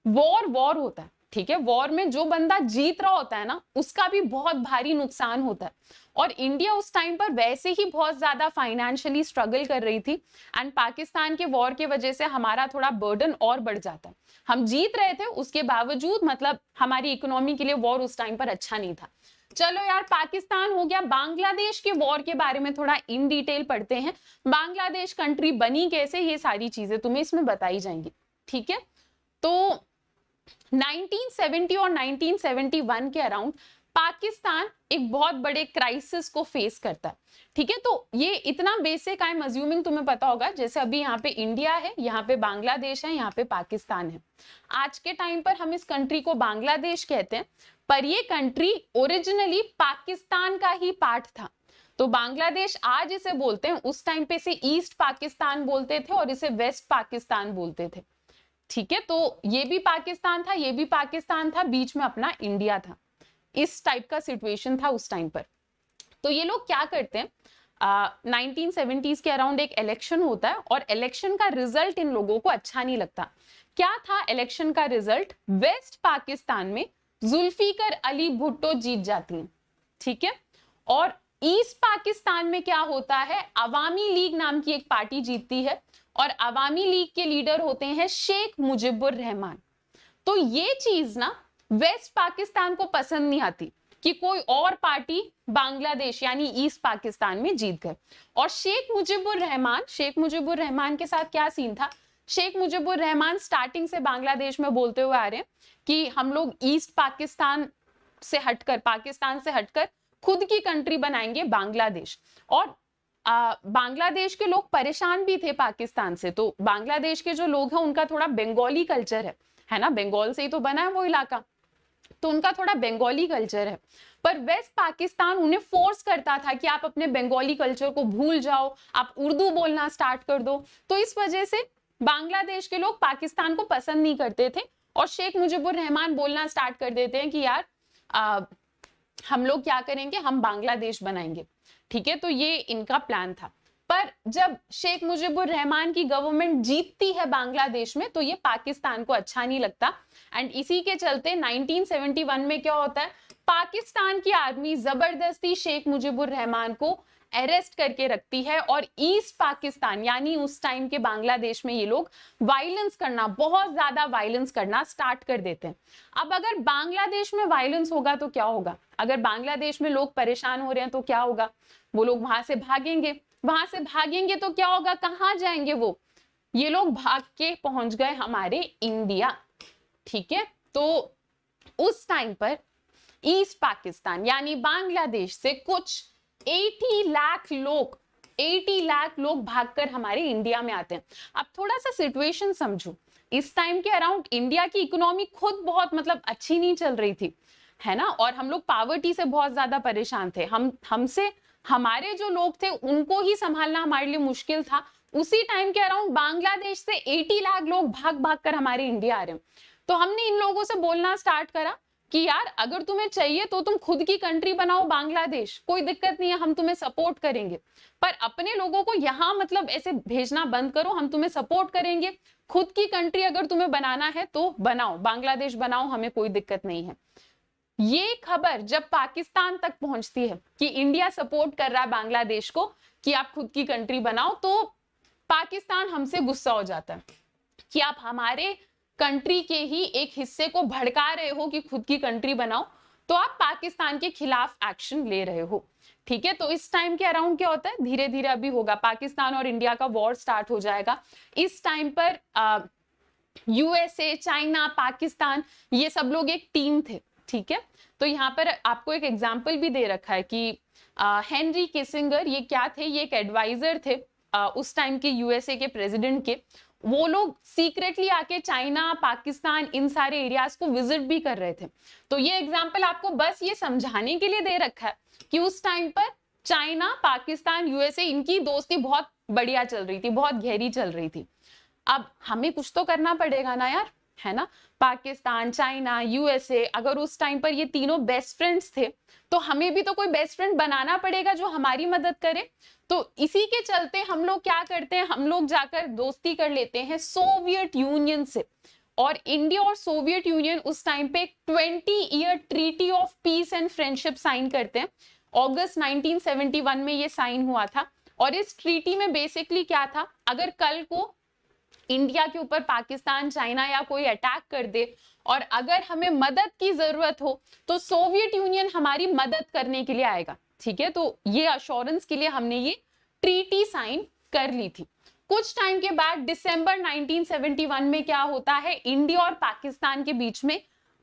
वॉर होता है। ठीक है, वॉर में जो बंदा जीत रहा होता है ना, उसका भी बहुत भारी नुकसान होता है। और इंडिया उस टाइम पर वैसे ही बहुत ज्यादा फाइनेंशियली स्ट्रगल कर रही थी। एंड पाकिस्तान के वॉर के वजह से हमारा थोड़ा बर्डन और बढ़ जाता है। हम जीत रहे थे, उसके बावजूद मतलब हमारी इकोनॉमी के लिए वॉर उस टाइम पर अच्छा नहीं था। चलो यार, पाकिस्तान हो गया। बांग्लादेश के वॉर के बारे में थोड़ा इन डिटेल पढ़ते हैं। बांग्लादेश कंट्री बनी कैसे, ये सारी चीजें तुम्हें इसमें बताई जाएंगी। ठीक है, तो 1970 और 1971 के अराउंड पाकिस्तान एक बहुत बड़े क्राइसिस को फेस करता है। ठीक है, तो ये इतना बेसिक, आई एम अज्यूमिंग तुम्हें पता होगा। जैसे अभी यहाँ पे इंडिया है, यहाँ पे बांग्लादेश है, यहाँ पे पाकिस्तान है। आज के टाइम पर हम इस कंट्री को बांग्लादेश कहते हैं, पर ये कंट्री ओरिजिनली पाकिस्तान का ही पार्ट था। तो बांग्लादेश आज इसे बोलते हैं, उस टाइम पे इसे ईस्ट पाकिस्तान बोलते थे और इसे वेस्ट पाकिस्तान बोलते थे। ठीक है, तो ये भी पाकिस्तान था, ये भी पाकिस्तान था, बीच में अपना इंडिया था। इस टाइप का सिचुएशन था उस टाइम पर। तो ये लोग क्या करते हैं, 1970s के अराउंड एक इलेक्शन होता है और इलेक्शन का रिजल्ट इन लोगों को अच्छा नहीं लगता। क्या था इलेक्शन का रिजल्ट, वेस्ट पाकिस्तान में जुल्फिकर अली भुट्टो जीत जाती हैं। ठीक है, और ईस्ट पाकिस्तान में क्या होता है, अवामी लीग नाम की एक पार्टी जीतती है और अवामी लीग के लीडर होते हैं शेख मुजिबुर रहमान। तो ये चीज ना वेस्ट पाकिस्तान को पसंद नहीं आती कि कोई और पार्टी बांग्लादेश यानी ईस्ट पाकिस्तान में जीत गए। और शेख मुजिबुर रहमान के साथ क्या सीन था, शेख मुजिबुर रहमान स्टार्टिंग से बांग्लादेश में बोलते हुए आ रहे हैं कि हम लोग ईस्ट पाकिस्तान से हटकर, पाकिस्तान से हटकर खुद की कंट्री बनाएंगे बांग्लादेश। और बांग्लादेश के लोग परेशान भी थे पाकिस्तान से, तो बांग्लादेश के जो लोग हैं उनका थोड़ा बंगाली कल्चर है ना, बंगाल से ही तो बना है वो इलाका, तो उनका थोड़ा बंगाली कल्चर है। पर वेस्ट पाकिस्तान उन्हें फोर्स करता था कि आप अपने बंगाली कल्चर को भूल जाओ, आप उर्दू बोलना स्टार्ट कर दो। तो इस वजह से बांग्लादेश के लोग पाकिस्तान को पसंद नहीं करते थे और शेख मुजीबुर रहमान बोलना स्टार्ट कर देते हैं कि यार हम लोग क्या करेंगे, हम बांग्लादेश बनाएंगे। ठीक है, तो ये इनका प्लान था। पर जब शेख मुजीबुर रहमान की गवर्नमेंट जीतती है बांग्लादेश में, तो ये पाकिस्तान को अच्छा नहीं लगता एंड इसी के चलते 1971 में क्या होता है, पाकिस्तान की आर्मी जबरदस्ती शेख मुजीबुर रहमान को अरेस्ट करके रखती है और ईस्ट पाकिस्तान यानी उस टाइम के बांग्लादेश में ये लोग वायलेंस करना, बहुत ज्यादा वायलेंस करना स्टार्ट कर देते हैं। अब अगर बांग्लादेश में वायलेंस होगा तो क्या होगा, अगर बांग्लादेश में लोग परेशान हो रहे हैं तो क्या होगा, वो लोग वहां से भागेंगे, वहां से भागेंगे तो क्या होगा, कहां जाएंगे वो, ये लोग भाग के पहुंच गए हमारे इंडिया। ठीक है, तो उस टाइम पर ईस्ट पाकिस्तान यानी बांग्लादेश से कुछ 80 लाख लोग भागकर हमारे इंडिया में आते हैं। अब थोड़ा सा सिचुएशन समझो, इस टाइम के अराउंड इंडिया की इकोनॉमी खुद बहुत मतलब अच्छी नहीं चल रही थी, है ना, और हम लोग पावर्टी से बहुत ज्यादा परेशान थे, हमसे हमारे जो लोग थे उनको ही संभालना हमारे लिए मुश्किल था। उसी टाइम के अराउंड बांग्लादेश से 80 लाख लोग भाग भाग कर हमारे इंडिया आ रहे हैं। तो हमने इन लोगों से बोलना स्टार्ट करा कि यार अगर तुम्हें चाहिए तो तुम खुद की कंट्री बनाओ बांग्लादेश, कोई दिक्कत नहीं है, हम तुम्हें सपोर्ट करेंगे, पर अपने लोगों को यहाँ मतलब ऐसे भेजना बंद करो, हम तुम्हें सपोर्ट करेंगे, खुद की कंट्री अगर तुम्हें बनाना है तो बनाओ, बांग्लादेश बनाओ, हमें कोई दिक्कत नहीं है। ये खबर जब पाकिस्तान तक पहुंचती है कि इंडिया सपोर्ट कर रहा है बांग्लादेश को कि आप खुद की कंट्री बनाओ, तो पाकिस्तान हमसे गुस्सा हो जाता है कि आप हमारे कंट्री के ही एक हिस्से को भड़का रहे हो कि खुद की कंट्री बनाओ, तो आप पाकिस्तान के खिलाफ एक्शन ले रहे हो। ठीक है, तो इस टाइम के अराउंड क्या होता है, धीरे धीरे अभी होगा, पाकिस्तान और इंडिया का वॉर स्टार्ट हो जाएगा। इस टाइम पर यूएसए, चाइना, पाकिस्तान, ये सब लोग एक टीम थे। ठीक है, तो यहाँ पर आपको एक एग्जाम्पल भी दे रखा है कि हेनरी किसिंगर, ये क्या थे, ये एक एडवाइजर थे उस टाइम के यूएसए के प्रेसिडेंट के। वो लोग सीक्रेटली आके चाइना, पाकिस्तान, इन सारे एरियाज को विजिट भी कर रहे थे। तो ये एग्जाम्पल आपको बस ये समझाने के लिए दे रखा है कि उस टाइम पर चाइना, पाकिस्तान, यूएसए, इनकी दोस्ती बहुत बढ़िया चल रही थी, बहुत गहरी चल रही थी। अब हमें कुछ तो करना पड़ेगा ना यार, है ना, पाकिस्तान, चाइना, यूएसए, अगर उस टाइम पर ये तीनों बेस्ट फ्रेंड्स थे तो हमें भी तो कोई बेस्ट फ्रेंड बनाना पड़ेगा जो हमारी मदद करे। तो इसी के चलते हम लोग क्या करते हैं, हम लोग जाकर दोस्ती कर लेते हैं सोवियत यूनियन से, और इंडिया और सोवियत यूनियन उस टाइम पे 20 year treaty of peace and friendship sign करते हैं। अगस्त 1971 में ये साइन हुआ था, और इस ट्रीटी में बेसिकली क्या था, अगर कल को इंडिया के ऊपर पाकिस्तान, चाइना या कोई अटैक कर दे और अगर हमें मदद की जरूरत हो तो सोवियत यूनियन हमारी मदद करने के लिए आएगा। ठीक है, तो ये अश्योरेंस के लिए हमने ये ट्रीटी साइन कर ली थी। कुछ टाइम के बाद दिसंबर 1971 में क्या होता है, इंडिया और पाकिस्तान के बीच में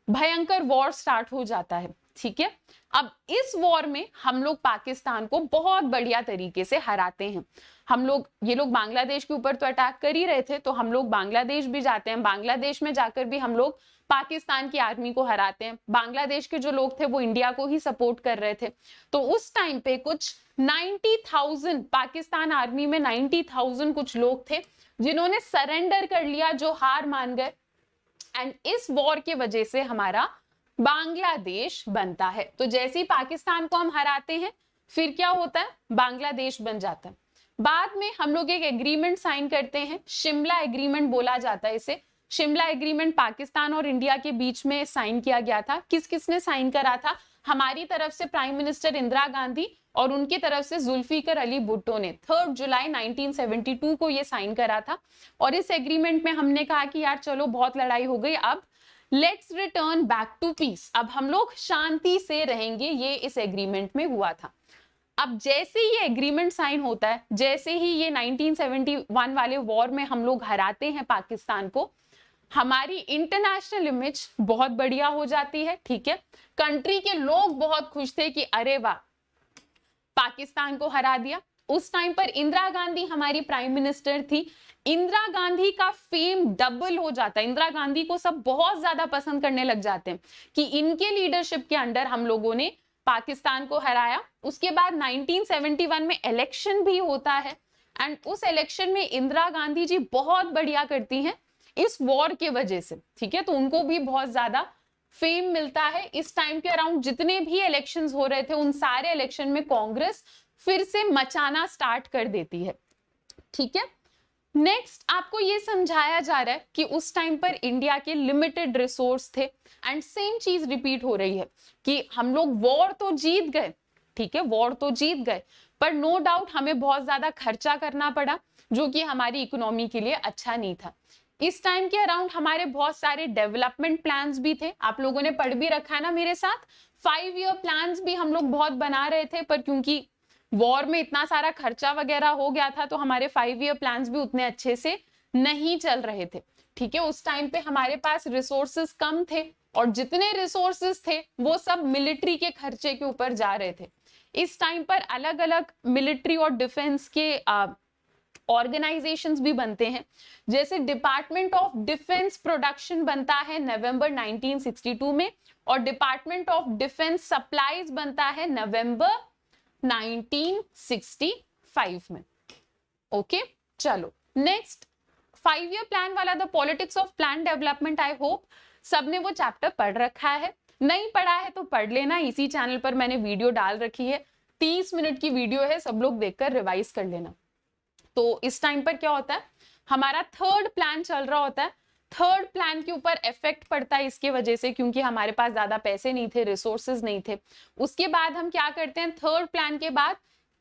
भयंकर वॉर स्टार्ट हो जाता है। ठीक है, अब इस वॉर में हम लोग पाकिस्तान को बहुत बढ़िया तरीके से हराते हैं। हम लोग, ये लोग बांग्लादेश के ऊपर तो अटैक कर ही रहे थे, तो हम लोग बांग्लादेश भी जाते हैं, बांग्लादेश में जाकर भी हम लोग पाकिस्तान की आर्मी को हराते हैं। बांग्लादेश के जो लोग थे वो इंडिया को ही सपोर्ट कर रहे थे। तो उस टाइम पे कुछ 90,000 पाकिस्तान आर्मी में 90,000 कुछ लोग थे जिन्होंने सरेंडर कर लिया, जो हार मान गए, एंड इस वॉर के वजह से हमारा बांग्लादेश बनता है। तो जैसे ही पाकिस्तान को हम हराते हैं फिर क्या होता है, बांग्लादेश बन जाता है। बाद में हम लोग एक एग्रीमेंट साइन करते हैं, शिमला एग्रीमेंट बोला जाता है इसे। शिमला एग्रीमेंट पाकिस्तान और इंडिया के बीच में साइन किया गया था। किस किसने साइन करा था, हमारी तरफ से प्राइम मिनिस्टर इंदिरा गांधी और उनकी तरफ से जुल्फिकर अली भुट्टो ने 3 जुलाई 1972 को ये साइन करा था। और इस एग्रीमेंट में हमने कहा कि यार चलो बहुत लड़ाई हो गई, अब let's return back to peace, अब हम लोग शांति से रहेंगे, ये इस एग्रीमेंट में हुआ था। अब जैसे ये एग्रीमेंट साइन होता है, जैसे ही ये 1971 वाले वॉर में हम लोग हराते हैं पाकिस्तान को, हमारी इंटरनेशनल इमेज बहुत बढ़िया हो जाती है। ठीक है, कंट्री के लोग बहुत खुश थे कि अरे वाह, पाकिस्तान को हरा दिया। उस टाइम पर इंदिरा गांधी हमारी प्राइम मिनिस्टर थी। इंदिरा गांधी का फेम डबल हो जाता है, इंदिरा गांधी को सब बहुत ज्यादा पसंद करने लग जाते हैं कि इनके लीडरशिप के अंडर हम लोगों ने पाकिस्तान को हराया। उसके बाद 1971 में इलेक्शन भी होता है एंड उस इलेक्शन में इंदिरा गांधी जी बहुत बढ़िया करती हैं इस वॉर के वजह से, ठीक है, तो उनको भी बहुत ज्यादा फेम मिलता है। इस टाइम के अराउंड जितने भी इलेक्शंस हो रहे थे उन सारे इलेक्शन में कांग्रेस फिर से मचाना स्टार्ट कर देती है, ठीक है। नेक्स्ट आपको ये समझाया जा रहा है कि उस टाइम पर इंडिया के लिमिटेड रिसोर्स थे एंड सेम चीज रिपीट हो रही है कि हम लोग वॉर तो जीत गए, ठीक है, वॉर तो जीत गए, पर नो डाउट हमें बहुत ज्यादा खर्चा करना पड़ा जो कि हमारी इकोनॉमी के लिए अच्छा नहीं था। इस टाइम के अराउंड हमारे बहुत सारे डेवलपमेंट प्लान्स भी थे, आप लोगों ने पढ़ भी रखा है ना मेरे साथ। 5 ईयर प्लान्स भी हम लोग बहुत बना रहे थे, पर क्योंकि वॉर में इतना सारा खर्चा वगैरह हो गया था तो हमारे 5 ईयर प्लान्स भी उतने अच्छे से नहीं चल रहे थे, ठीक है। उस टाइम पे हमारे पास रिसोर्सेस कम थे और जितने रिसोर्सेस थे वो सब मिलिट्री के खर्चे के ऊपर जा रहे थे। इस टाइम पर अलग अलग मिलिट्री और डिफेंस के ऑर्गेनाइजेशंस भी बनते हैं, जैसे डिपार्टमेंट ऑफ डिफेंस प्रोडक्शन बनता है नवंबर 1962 में और डिपार्टमेंट ऑफ डिफेंस सप्लाईज बनता है नवंबर 1965 में। ओके चलो नेक्स्ट 5 ईयर प्लान वाला the politics of plan development, I hope सबने वो चैप्टर पढ़ रखा है, नहीं पढ़ा है तो पढ़ लेना, इसी चैनल पर मैंने वीडियो डाल रखी है, 30 मिनट की वीडियो है, सब लोग देखकर रिवाइज कर लेना। तो इस टाइम पर क्या होता है, हमारा थर्ड प्लान चल रहा होता है, थर्ड प्लान के ऊपर इफेक्ट पड़ता है इसके वजह से क्योंकि हमारे पास ज्यादा पैसे नहीं थे, रिसोर्सेज नहीं थे। उसके बाद हम क्या करते हैं, थर्ड प्लान के बाद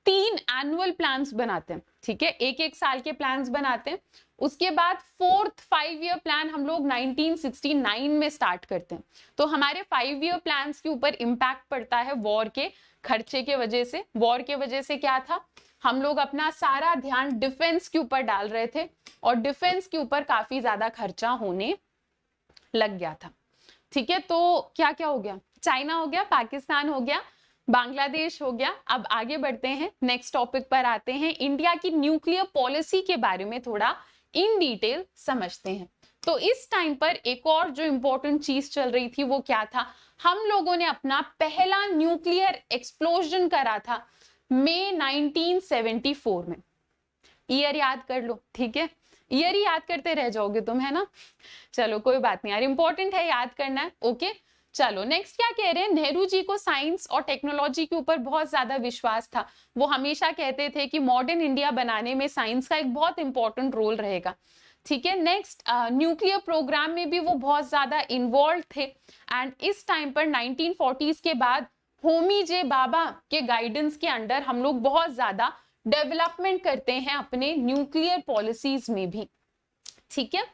3 एनुअल प्लान्स बनाते हैं, ठीक है, एक एक साल के प्लान्स बनाते हैं। उसके बाद फोर्थ 5 ईयर प्लान हम लोग 1969 में स्टार्ट करते हैं। तो हमारे 5 ईयर प्लान्स के ऊपर इम्पैक्ट पड़ता है वॉर के खर्चे के वजह से। वॉर के वजह से क्या था, हम लोग अपना सारा ध्यान डिफेंस के ऊपर डाल रहे थे और डिफेंस के ऊपर काफी ज्यादा खर्चा होने लग गया था, ठीक है। तो क्या क्या हो गया, चाइना हो गया, पाकिस्तान हो गया, बांग्लादेश हो गया। अब आगे बढ़ते हैं, नेक्स्ट टॉपिक पर आते हैं, इंडिया की न्यूक्लियर पॉलिसी के बारे में थोड़ा इन डिटेल समझते हैं। तो इस टाइम पर एक और जो इंपॉर्टेंट चीज चल रही थी वो क्या था, हम लोगों ने अपना पहला न्यूक्लियर एक्सप्लोजन करा था मई 1974 में। ईयर याद कर लो, ठीक है, ईयर ही याद करते रह जाओगे तुम, है ना, चलो कोई बात नहीं यार, इंपॉर्टेंट है, याद करना है। ओके चलो नेक्स्ट क्या कह रहे हैं, नेहरू जी को साइंस और टेक्नोलॉजी के ऊपर बहुत ज्यादा विश्वास था। वो हमेशा कहते थे कि मॉडर्न इंडिया बनाने में साइंस का एक बहुत इंपॉर्टेंट रोल रहेगा, ठीक है। नेक्स्ट न्यूक्लियर प्रोग्राम में भी वो बहुत ज्यादा इन्वॉल्व थे एंड इस टाइम पर 1940s के बाद होमी जे बाबा के गाइडेंस के अंडर हम लोग बहुत ज्यादा डेवलपमेंट करते हैं अपने न्यूक्लियर पॉलिसीज में भी, ठीक है।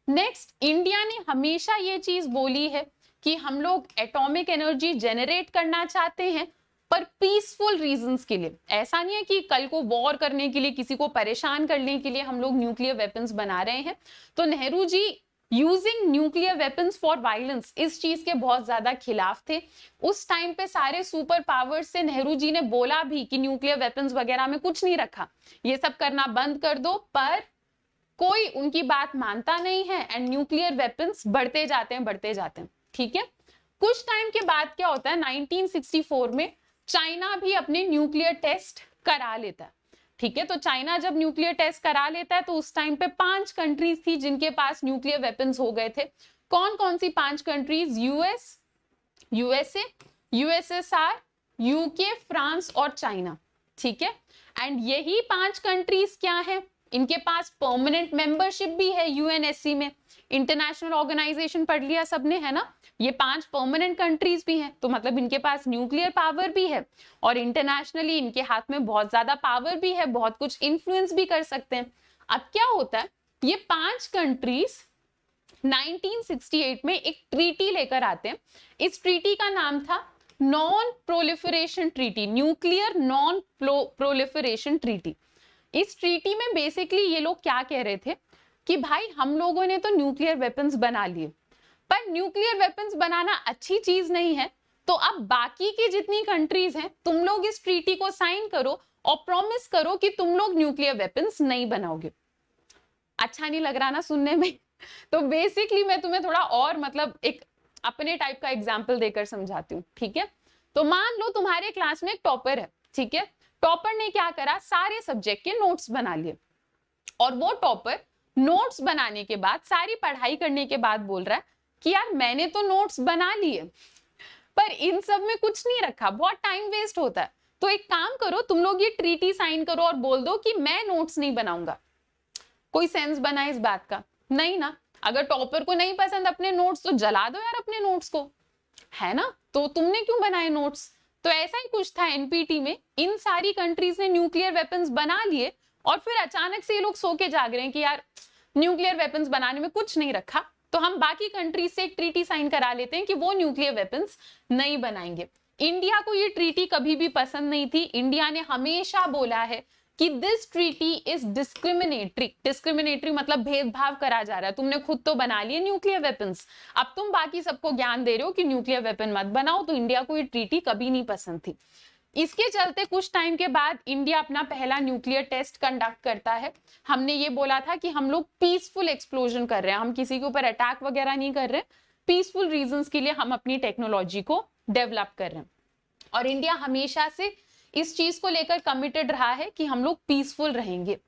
नेक्स्ट इंडिया ने हमेशा ये चीज बोली है कि हम लोग एटॉमिक एनर्जी जनरेट करना चाहते हैं पर पीसफुल रीजंस के लिए। ऐसा नहीं है कि कल को वॉर करने के लिए, किसी को परेशान करने के लिए हम लोग न्यूक्लियर वेपन्स बना रहे हैं। तो Nehru ji using nuclear weapons for violence इस चीज के बहुत ज्यादा खिलाफ थे। उस टाइम पे सारे सुपर पावर्स से नेहरू जी ने बोला भी कि न्यूक्लियर वेपन्स वगैरह में कुछ नहीं रखा, ये सब करना बंद कर दो, पर कोई उनकी बात मानता नहीं है एंड न्यूक्लियर वेपन्स बढ़ते जाते हैं, ठीक है। कुछ टाइम के बाद क्या होता है, 1964 में चाइना भी अपने न्यूक्लियर टेस्ट करा लेता है, ठीक है। तो चाइना जब न्यूक्लियर टेस्ट करा लेता है तो उस टाइम पे 5 कंट्रीज थी जिनके पास न्यूक्लियर वेपन्स हो गए थे। कौन कौन सी 5 countries, USA, USSR, UK, France और चाइना, ठीक है। एंड यही 5 कंट्रीज क्या है, इनके पास परमानेंट मेंबरशिप भी है यूएनएससी में, इंटरनेशनल ऑर्गेनाइजेशन पढ़ लिया सबने, है ना। ये 5 परमानेंट कंट्रीज भी हैं, तो मतलब इनके पास न्यूक्लियर पावर भी है और इंटरनेशनली इनके हाथ में बहुत ज्यादा पावर भी है, बहुत कुछ इन्फ्लुएंस भी कर सकते हैं। अब क्या होता है, ये 5 कंट्रीज 1968 में एक ट्रीटी लेकर आते हैं। इस ट्रीटी का नाम था non proliferation treaty, nuclear non proliferation treaty. इस ट्रीटी में बेसिकली ये लोग क्या कह रहे थे कि भाई हम लोगों ने तो न्यूक्लियर वेपन्स बना लिए, पर न्यूक्लियर वेपन्स बनाना अच्छी चीज नहीं है, तो अब बाकी की जितनी कंट्रीज हैं, तुम लोग इस ट्रीटी को साइन करो और प्रॉमिस करो कि तुम लोग न्यूक्लियर वेपन्स नहीं बनाओगे। अच्छा नहीं लग रहा ना सुनने में? तो बेसिकली मैं तुम्हें थोड़ा और मतलब एक अपने टाइप का एग्जाम्पल देकर समझाती हूँ, ठीक है? तो मान लो तुम्हारे क्लास में एक टॉपर है, ठीक है? टॉपर ने क्या करा, सारे सब्जेक्ट के नोट्स बना लिए, और वो टॉपर नोट्स बनाने के बाद, सारी पढ़ाई करने के बाद बोल रहा है कि यार मैंने तो नोट्स बना लिए पर इन सब में कुछ नहीं रखा, बहुत टाइम वेस्ट होता है। तो एक काम करो, तुम लोग ये ट्रीटी साइन करो और बोल दो कि मैं नोट्स नहीं बनाऊंगा। कोई सेंस बना इस बात का? नहीं ना। अगर टॉपर को नहीं पसंद अपने नोट्स तो जला दो यार अपने नोट्स को, है ना? तो तुमने क्यों बनाए नोट्स? तो ऐसा ही कुछ था एनपीटी में। इन सारी कंट्रीज ने न्यूक्लियर वेपन्स बना लिए और फिर अचानक से ये लोग सो के जाग रहे हैं कि यार न्यूक्लियर वेपन्स बनाने में कुछ नहीं रखा, तो हम बाकी कंट्रीज से एक ट्रीटी साइन करा लेते हैं कि वो न्यूक्लियर वेपन्स नहीं बनाएंगे। इंडिया को ये ट्रीटी कभी भी पसंद नहीं थी। इंडिया ने हमेशा बोला है कि this treaty is discriminatory. Discriminatory मतलब भेदभाव करा जा रहा है, तुमने खुद तो बना लिए न्यूक्लियर वेपन्स, अब तुम बाकी सबको ज्ञान दे रहे हो कि न्यूक्लियर वेपन मत बनाओ। तो इंडिया को ये ट्रीटी कभी नहीं पसंद थी। इसके चलते कुछ टाइम के बाद इंडिया अपना पहला न्यूक्लियर टेस्ट कंडक्ट करता है। हमने ये बोला था कि हम लोग पीसफुल एक्सप्लोजन कर रहे हैं, हम किसी के ऊपर अटैक वगैरह नहीं कर रहे, पीसफुल रीजंस के लिए हम अपनी टेक्नोलॉजी को डेवलप कर रहे हैं। और इंडिया हमेशा से इस चीज को लेकर कमिटेड रहा है कि हम लोग पीसफुल रहेंगे,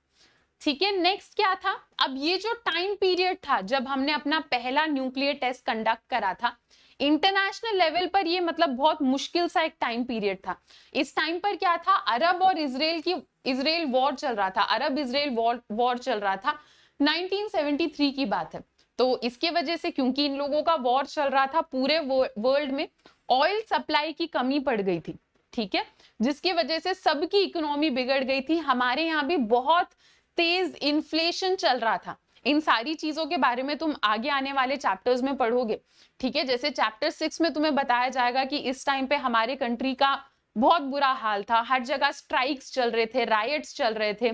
ठीक है? नेक्स्ट क्या था, अब ये जो टाइम पीरियड था जब हमने अपना पहला न्यूक्लियर टेस्ट कंडक्ट करा था, इंटरनेशनल लेवल पर ये मतलब बहुत मुश्किल सा एक टाइम पीरियड था। इस टाइम पर क्या था, अरब और इजराइल वॉर चल रहा था, अरब इजराइल वॉर चल रहा था, 1973 की बात है। तो इसके वजह से, क्योंकि इन लोगों का वॉर चल रहा था, पूरे वर्ल्ड में ऑयल सप्लाई की कमी पड़ गई थी, ठीक है? जिसकी वजह से सबकी इकोनॉमी बिगड़ गई थी। हमारे यहाँ भी बहुत तेज इन्फ्लेशन चल रहा था। इन सारी चीजों के बारे में तुम आगे आने वाले चैप्टर्स में पढ़ोगे, ठीक है? जैसे चैप्टर 6 में तुम्हें बताया जाएगा कि इस टाइम पे हमारे कंट्री का बहुत बुरा हाल था, हर जगह स्ट्राइक्स चल रहे थे, राइट्स चल रहे थे,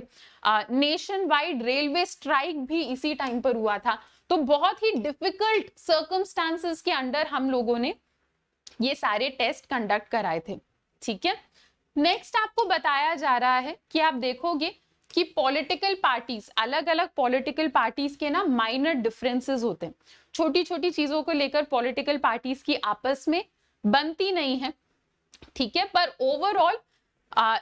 नेशन वाइड रेलवे स्ट्राइक भी इसी टाइम पर हुआ था। तो बहुत ही डिफिकल्ट सर्कमस्टांसेस के अंडर हम लोगों ने ये सारे टेस्ट कंडक्ट कराए थे, ठीक है? नेक्स्ट आपको बताया जा रहा है कि आप देखोगे कि पॉलिटिकल पार्टीज, अलग अलग पॉलिटिकल पार्टीज के ना माइनर डिफरेंसेस होते हैं। छोटी छोटी चीजों को लेकर पॉलिटिकल पार्टीज की आपस में बनती नहीं है, ठीक है? पर ओवरऑल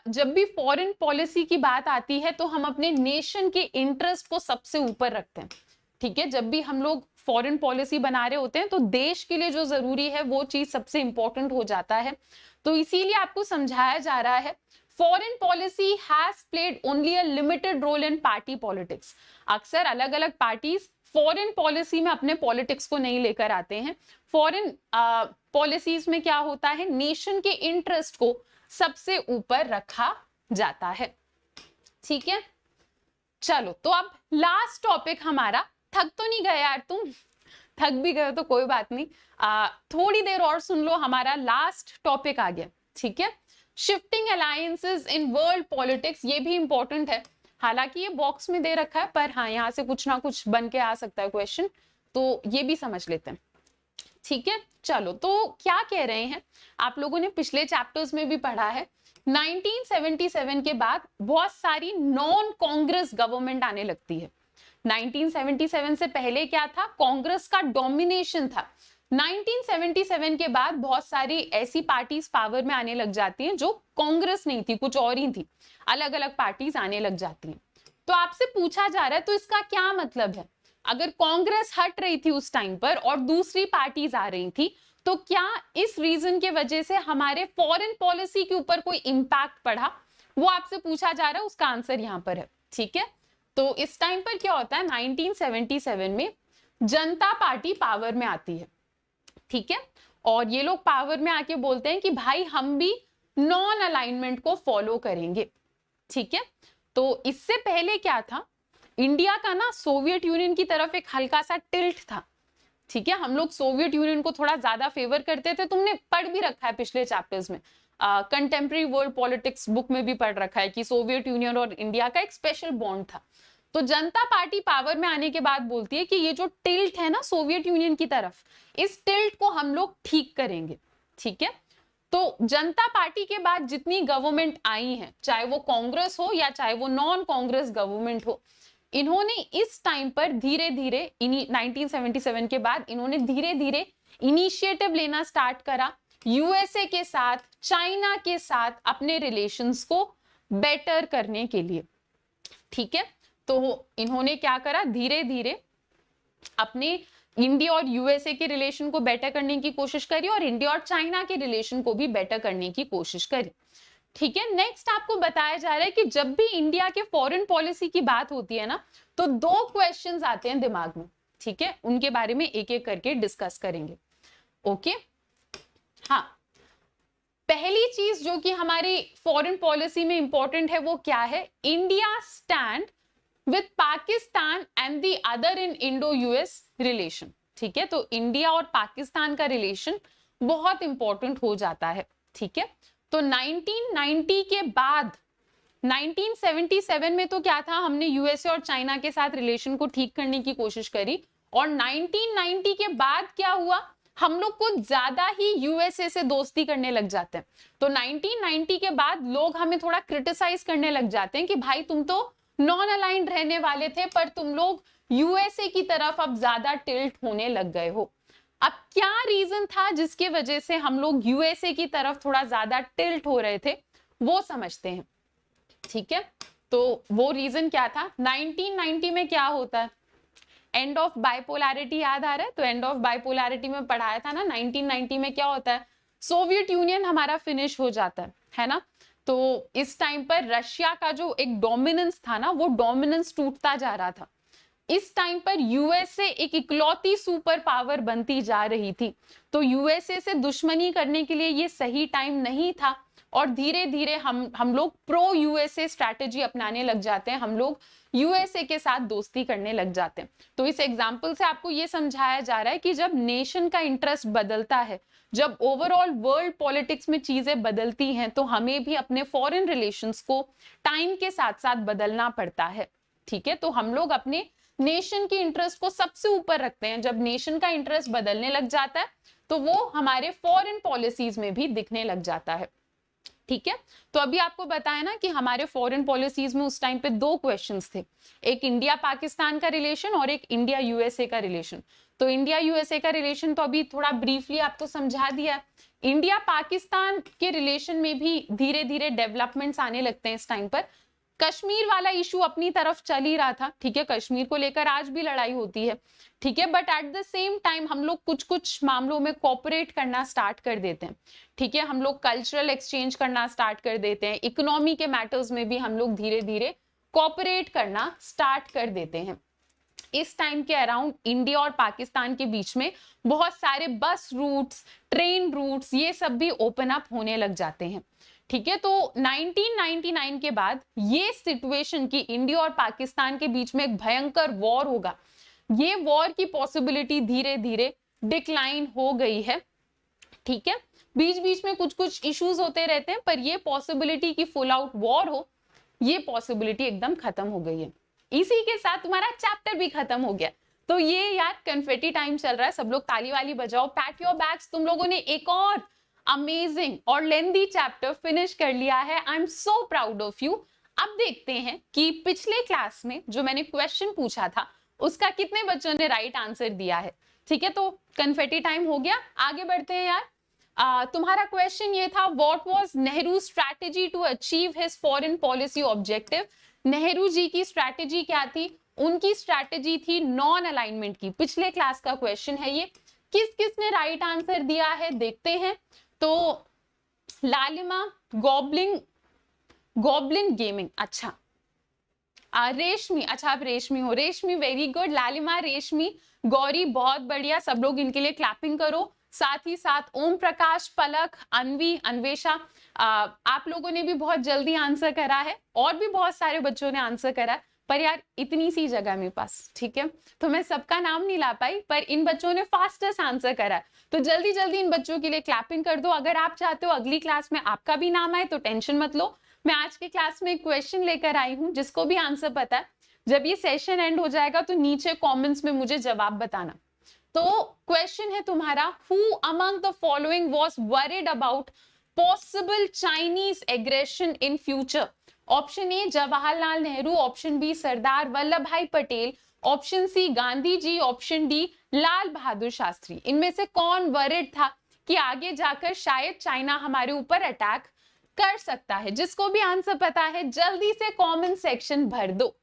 जब भी फॉरेन पॉलिसी की बात आती है तो हम अपने नेशन के इंटरेस्ट को सबसे ऊपर रखते हैं, ठीक है? जब भी हम लोग फॉरेन पॉलिसी बना रहे होते हैं तो देश के लिए जो जरूरी है वो चीज सबसे इंपॉर्टेंट हो जाता है। तो इसीलिए आपको समझाया जा रहा है foreign policy has played only a limited role in party politics. अक्सर अलग अलग पार्टीज फॉरेन पॉलिसी में अपने पॉलिटिक्स को नहीं लेकर आते हैं। फॉरेन पॉलिसीज में क्या होता है, नेशन के इंटरेस्ट को सबसे ऊपर रखा जाता है, ठीक है? चलो, तो अब लास्ट टॉपिक हमारा, थक तो नहीं गए यार तुम? थक भी गए तो कोई बात नहीं, थोड़ी देर और सुन लो, हमारा लास्ट टॉपिक आ गया, ठीक है? Shifting alliances in world politics, ये भी इंपॉर्टेंट है। हालांकि ये बॉक्स में दे रखा है, पर हाँ यहाँ से कुछ ना कुछ बन के आ सकता है क्वेश्चन, तो ये भी समझ लेते हैं, ठीक है? चलो, तो क्या कह रहे हैं, आप लोगों ने पिछले चैप्टर्स में भी पढ़ा है, 1977 के बाद बहुत सारी नॉन कांग्रेस गवर्नमेंट आने लगती है। 1977 से पहले क्या था, कांग्रेस का डोमिनेशन था। 1977 के बाद बहुत सारी ऐसी पार्टीज पावर में आने लग जाती हैं जो कांग्रेस नहीं थी, कुछ और ही थी, अलग अलग पार्टीज आने लग जाती हैं। तो आपसे पूछा जा रहा है तो इसका क्या मतलब है, अगर कांग्रेस हट रही थी उस टाइम पर और दूसरी पार्टीज आ रही थी, तो क्या इस रीजन के वजह से हमारे फॉरेन पॉलिसी के ऊपर कोई इंपैक्ट पड़ा, वो आपसे पूछा जा रहा है। उसका आंसर यहाँ पर है, ठीक है? तो इस टाइम पर क्या होता है, 1977 में जनता पार्टी पावर में आती है, ठीक है? और ये लोग पावर में आके बोलते हैं कि भाई हम भी नॉन अलाइनमेंट को फॉलो करेंगे, ठीक है? तो इससे पहले क्या था, इंडिया का ना सोवियत यूनियन की तरफ एक हल्का सा टिल्ट था, ठीक है? हम लोग सोवियत यूनियन को थोड़ा ज्यादा फेवर करते थे, तुमने पढ़ भी रखा है पिछले चैप्टर्स में, कंटेम्प्रेरी वर्ल्ड पॉलिटिक्स बुक में भी पढ़ रखा है कि सोवियत यूनियन और इंडिया का एक स्पेशल बॉन्ड था। तो जनता पार्टी पावर में आने के बाद बोलती है कि ये जो टिल्ट है ना सोवियत यूनियन की तरफ, इस टिल्ट को हम लोग ठीक करेंगे, ठीक है? तो जनता पार्टी के बाद जितनी गवर्नमेंट आई है, चाहे वो कांग्रेस हो या चाहे वो नॉन कांग्रेस गवर्नमेंट हो, इन्होंने इस टाइम पर धीरे धीरे 1977 के बाद इन्होंने धीरे धीरे इनिशिएटिव लेना स्टार्ट करा, यूएसए के साथ, चाइना के साथ अपने रिलेशंस को बेटर करने के लिए। ठीक है, तो इन्होंने क्या करा, धीरे धीरे अपने इंडिया और यूएसए के रिलेशन को बेटर करने की कोशिश करी और इंडिया और चाइना के रिलेशन को भी बेटर करने की कोशिश करी। ठीक है, नेक्स्ट आपको बताया जा रहा है कि जब भी इंडिया के फॉरेन पॉलिसी की बात होती है ना, तो दो क्वेश्चंस आते हैं दिमाग में। ठीक है, उनके बारे में एक एक करके डिस्कस करेंगे। ओके, हाँ, पहली चीज जो कि हमारी फॉरेन पॉलिसी में इंपॉर्टेंट है वो क्या है, India stand with Pakistan and the other in Indo US relation. ठीक है, तो इंडिया और पाकिस्तान का रिलेशन बहुत इंपॉर्टेंट हो जाता है। ठीक है, तो 1990 के बाद 1977 में तो क्या था, हमने यूएसए और चाइना के साथ रिलेशन को ठीक करने की कोशिश करी, और 1990 के बाद क्या हुआ, हम लोग कुछ ज्यादा ही यूएसए से दोस्ती करने लग जाते हैं। तो 1990 के बाद लोग हमें थोड़ा क्रिटिसाइज करने लग जाते हैं कि भाई तुम तो नॉन अलाइंड रहने वाले थे, पर तुम लोग यूएसए की तरफ अब ज्यादा टिल्ट होने लग गए हो। अब क्या रीजन था जिसके वजह से हम लोग यूएसए की तरफ थोड़ा ज्यादा टिल्ट हो रहे थे, वो समझते हैं। ठीक है, तो वो रीजन क्या था, 1990 में क्या होता है, एंड ऑफ बाइपोलैरिटी याद आ रहा है, तो एंड ऑफ बाइपोलैरिटी में पढ़ाया था ना, 1990 में क्या होता है, सोवियत यूनियन हमारा फिनिश हो जाता है ना। तो इस टाइम पर रशिया का जो एक डोमिनेंस था ना, वो डोमिनेंस टूटता जा रहा था। इस टाइम पर यूएसए एक इकलौती सुपर पावर बनती जा रही थी, तो यूएसए से दुश्मनी करने के लिए ये सही टाइम नहीं था, और धीरे धीरे हम लोग प्रो यूएसए स्ट्रैटेजी अपनाने लग जाते हैं, हम लोग यूएसए के साथ दोस्ती करने लग जाते हैं। तो इस एग्जाम्पल से आपको ये समझाया जा रहा है कि जब नेशन का इंटरेस्ट बदलता है, जब ओवरऑल वर्ल्ड पॉलिटिक्स में चीजें बदलती हैं, तो हमें भी अपने फॉरेन रिलेशंस को टाइम के साथ साथ बदलना पड़ता है। ठीक है, तो हम लोग अपने नेशन के इंटरेस्ट को सबसे ऊपर रखते हैं। जब नेशन का इंटरेस्ट बदलने लग जाता है तो वो हमारे फॉरेन पॉलिसीज में भी दिखने लग जाता है। ठीक है, तो अभी आपको बताया ना कि हमारे फॉरेन पॉलिसीज में उस टाइम पे दो क्वेश्चंस थे, एक इंडिया पाकिस्तान का रिलेशन और एक इंडिया यूएसए का रिलेशन। तो इंडिया यूएसए का रिलेशन तो अभी थोड़ा ब्रीफली आपको समझा दिया। इंडिया पाकिस्तान के रिलेशन में भी धीरे धीरे डेवलपमेंट्स आने लगते हैं इस टाइम पर। कश्मीर वाला इशू अपनी तरफ चल ही रहा था, ठीक है, कश्मीर को लेकर आज भी लड़ाई होती है, ठीक है, but at the same time हम लोग कुछ कुछ मामलों में कोऑपरेट करना स्टार्ट कर देते हैं। ठीक है, हम लोग कल्चरल एक्सचेंज करना स्टार्ट कर देते हैं, इकोनॉमी के मैटर्स में भी हम लोग धीरे धीरे कोऑपरेट करना स्टार्ट कर देते हैं। इस टाइम के अराउंड इंडिया और पाकिस्तान के बीच में बहुत सारे बस रूट्स, ट्रेन रूट्स, ये सब भी ओपन अप होने लग जाते हैं। ठीक है, तो 1999 के बाद ये सिचुएशन कि इंडिया और पाकिस्तान के बीच में एक भयंकर वॉर होगा, ये वॉर की पॉसिबिलिटी धीरे धीरे डिक्लाइन हो गई है। ठीक है, बीच बीच में कुछ कुछ इश्यूज होते रहते हैं, पर ये पॉसिबिलिटी की फुल आउट वॉर हो, ये पॉसिबिलिटी एकदम खत्म हो गई है। इसी के साथ तुम्हारा चैप्टर भी खत्म हो गया। तो ये यार कन्फेटी टाइम चल रहा है, सब लोग ताली वाली बजाओ, पैट योर बैग्स, तुम लोगों ने एक और अमेजिंग और लेंदी चैप्टर फिनिश कर लिया है। I am so proud of you. अब देखते हैं कि पिछले क्लास में जो मैंने क्वेश्चन पूछा था उसका कितने बच्चों ने राइट आंसर दिया है। ठीक है, तो कन्फेटी टाइम हो गया, आगे बढ़ते हैं यार। तुम्हारा क्वेश्चन ये था, what was Nehru strategy to achieve his foreign policy objective. Nehru ji की स्ट्रैटेजी क्या थी? उनकी स्ट्रैटेजी थी नॉन अलाइनमेंट की। पिछले क्लास का क्वेश्चन है ये। किस किसने राइट आंसर दिया है देखते हैं। तो लालिमा, गॉब्लिन गेमिंग, अच्छा रेशमी, अच्छा आप रेशमी हो, रेशमी वेरी गुड, लालिमा, रेशमी, गौरी बहुत बढ़िया, सब लोग इनके लिए क्लैपिंग करो। साथ ही साथ ओम प्रकाश, पलक, अनवी, अन्वेषा, आप लोगों ने भी बहुत जल्दी आंसर करा है और भी बहुत सारे बच्चों ने आंसर करा है, पर यार इतनी सी जगह मेरे पास, ठीक है, तो मैं सबका नाम नहीं ला पाई, पर इन बच्चों ने फास्टेस्ट आंसर करा है, तो जल्दी जल्दी इन बच्चों के लिए क्लैपिंग कर दो। अगर आप चाहते हो अगली क्लास में आपका भी नाम आए तो टेंशन मत लो, मैं आज की क्लास में एक क्वेश्चन लेकर आई हूँ, जिसको भी आंसर पता है, जब ये सेशन एंड हो जाएगा तो नीचे कॉमेंट्स में मुझे जवाब बताना। तो क्वेश्चन है तुम्हारा, who among the following was worried about possible Chinese aggression in future? Option A Jawaharlal Nehru, option B Sardar Vallabh Bhai Patel, option C Gandhi ji, option D Lal Bahadur Shastri. इनमें से कौन वरिड था कि आगे जाकर शायद चाइना हमारे ऊपर अटैक कर सकता है? जिसको भी आंसर पता है जल्दी से कमेंट सेक्शन भर दो।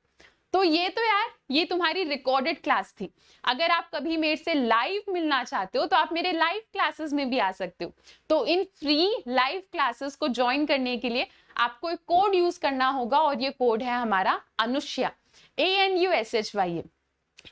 तो यार ये तुम्हारी रिकॉर्डेड क्लास थी। अगर आप कभी मेरे से लाइव मिलना चाहते हो तो आप मेरे लाइव क्लासेस में भी आ सकते हो। तो इन फ्री लाइव क्लासेस को ज्वाइन करने के लिए आपको एक कोड यूज करना होगा और ये कोड है हमारा अनुष्या, ANUSHYA।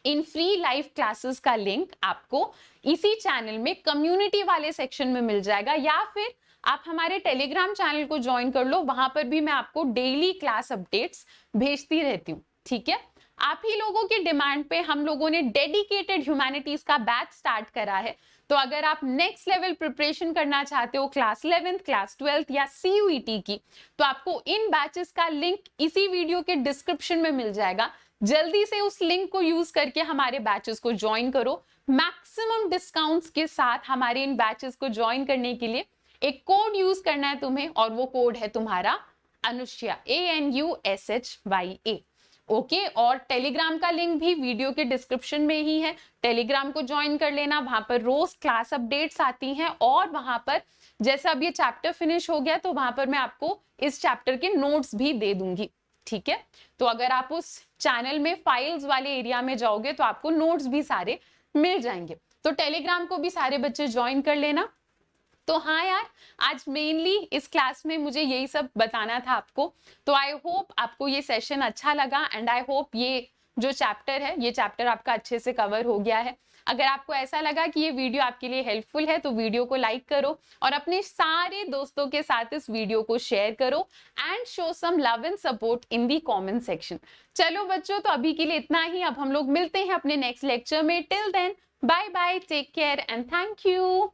In free live classes का लिंक आपको इसी चैनल में कम्युनिटी वाले सेक्शन में मिल जाएगा, या फिर आप हमारे टेलीग्राम चैनल को ज्वाइन कर लो। वहां पर भी मैं आपको डेली क्लास अपडेट्स भेजती रहती हूँ, ठीक है। आप ही लोगों की डिमांड पे हम लोगों ने डेडिकेटेड ह्यूमैनिटीज का बैच स्टार्ट करा है। तो अगर आप नेक्स्ट लेवल प्रिपरेशन करना चाहते हो क्लास 11th, क्लास 12th या CUET की, तो आपको इन बैचेस का लिंक इसी वीडियो के डिस्क्रिप्शन में मिल जाएगा। जल्दी से उस लिंक को यूज करके हमारे बैचेस को ज्वाइन करो। मैक्सिमम डिस्काउंट्स के साथ हमारे इन बैचेस को ज्वाइन करने के लिए एक कोड यूज करना है तुम्हें, और वो कोड है तुम्हारा अनुष्या, ANUSHYA। ओके, और टेलीग्राम का लिंक भी वीडियो के डिस्क्रिप्शन में ही है। टेलीग्राम को ज्वाइन कर लेना, वहां पर रोज क्लास अपडेट्स आती हैं, और वहां पर जैसे अब ये चैप्टर फिनिश हो गया तो वहां पर मैं आपको इस चैप्टर के नोट्स भी दे दूंगी, ठीक है। तो अगर आप उस चैनल में फाइल्स वाले एरिया में जाओगे तो आपको नोट्स भी सारे मिल जाएंगे। तो टेलीग्राम को भी सारे बच्चे ज्वाइन कर लेना। तो हाँ यार, आज मेनली इस क्लास में मुझे यही सब बताना था आपको। तो आई होप आपको ये सेशन अच्छा लगा, एंड आई होप ये जो चैप्टर है ये चैप्टर आपका अच्छे से कवर हो गया है। अगर आपको ऐसा लगा कि ये वीडियो आपके लिए हेल्पफुल है तो वीडियो को लाइक करो और अपने सारे दोस्तों के साथ इस वीडियो को शेयर करो, and show some love and support in the comment section. चलो बच्चों, तो अभी के लिए इतना ही। अब हम लोग मिलते हैं अपने नेक्स्ट लेक्चर में। Till then, bye bye, take care and thank you.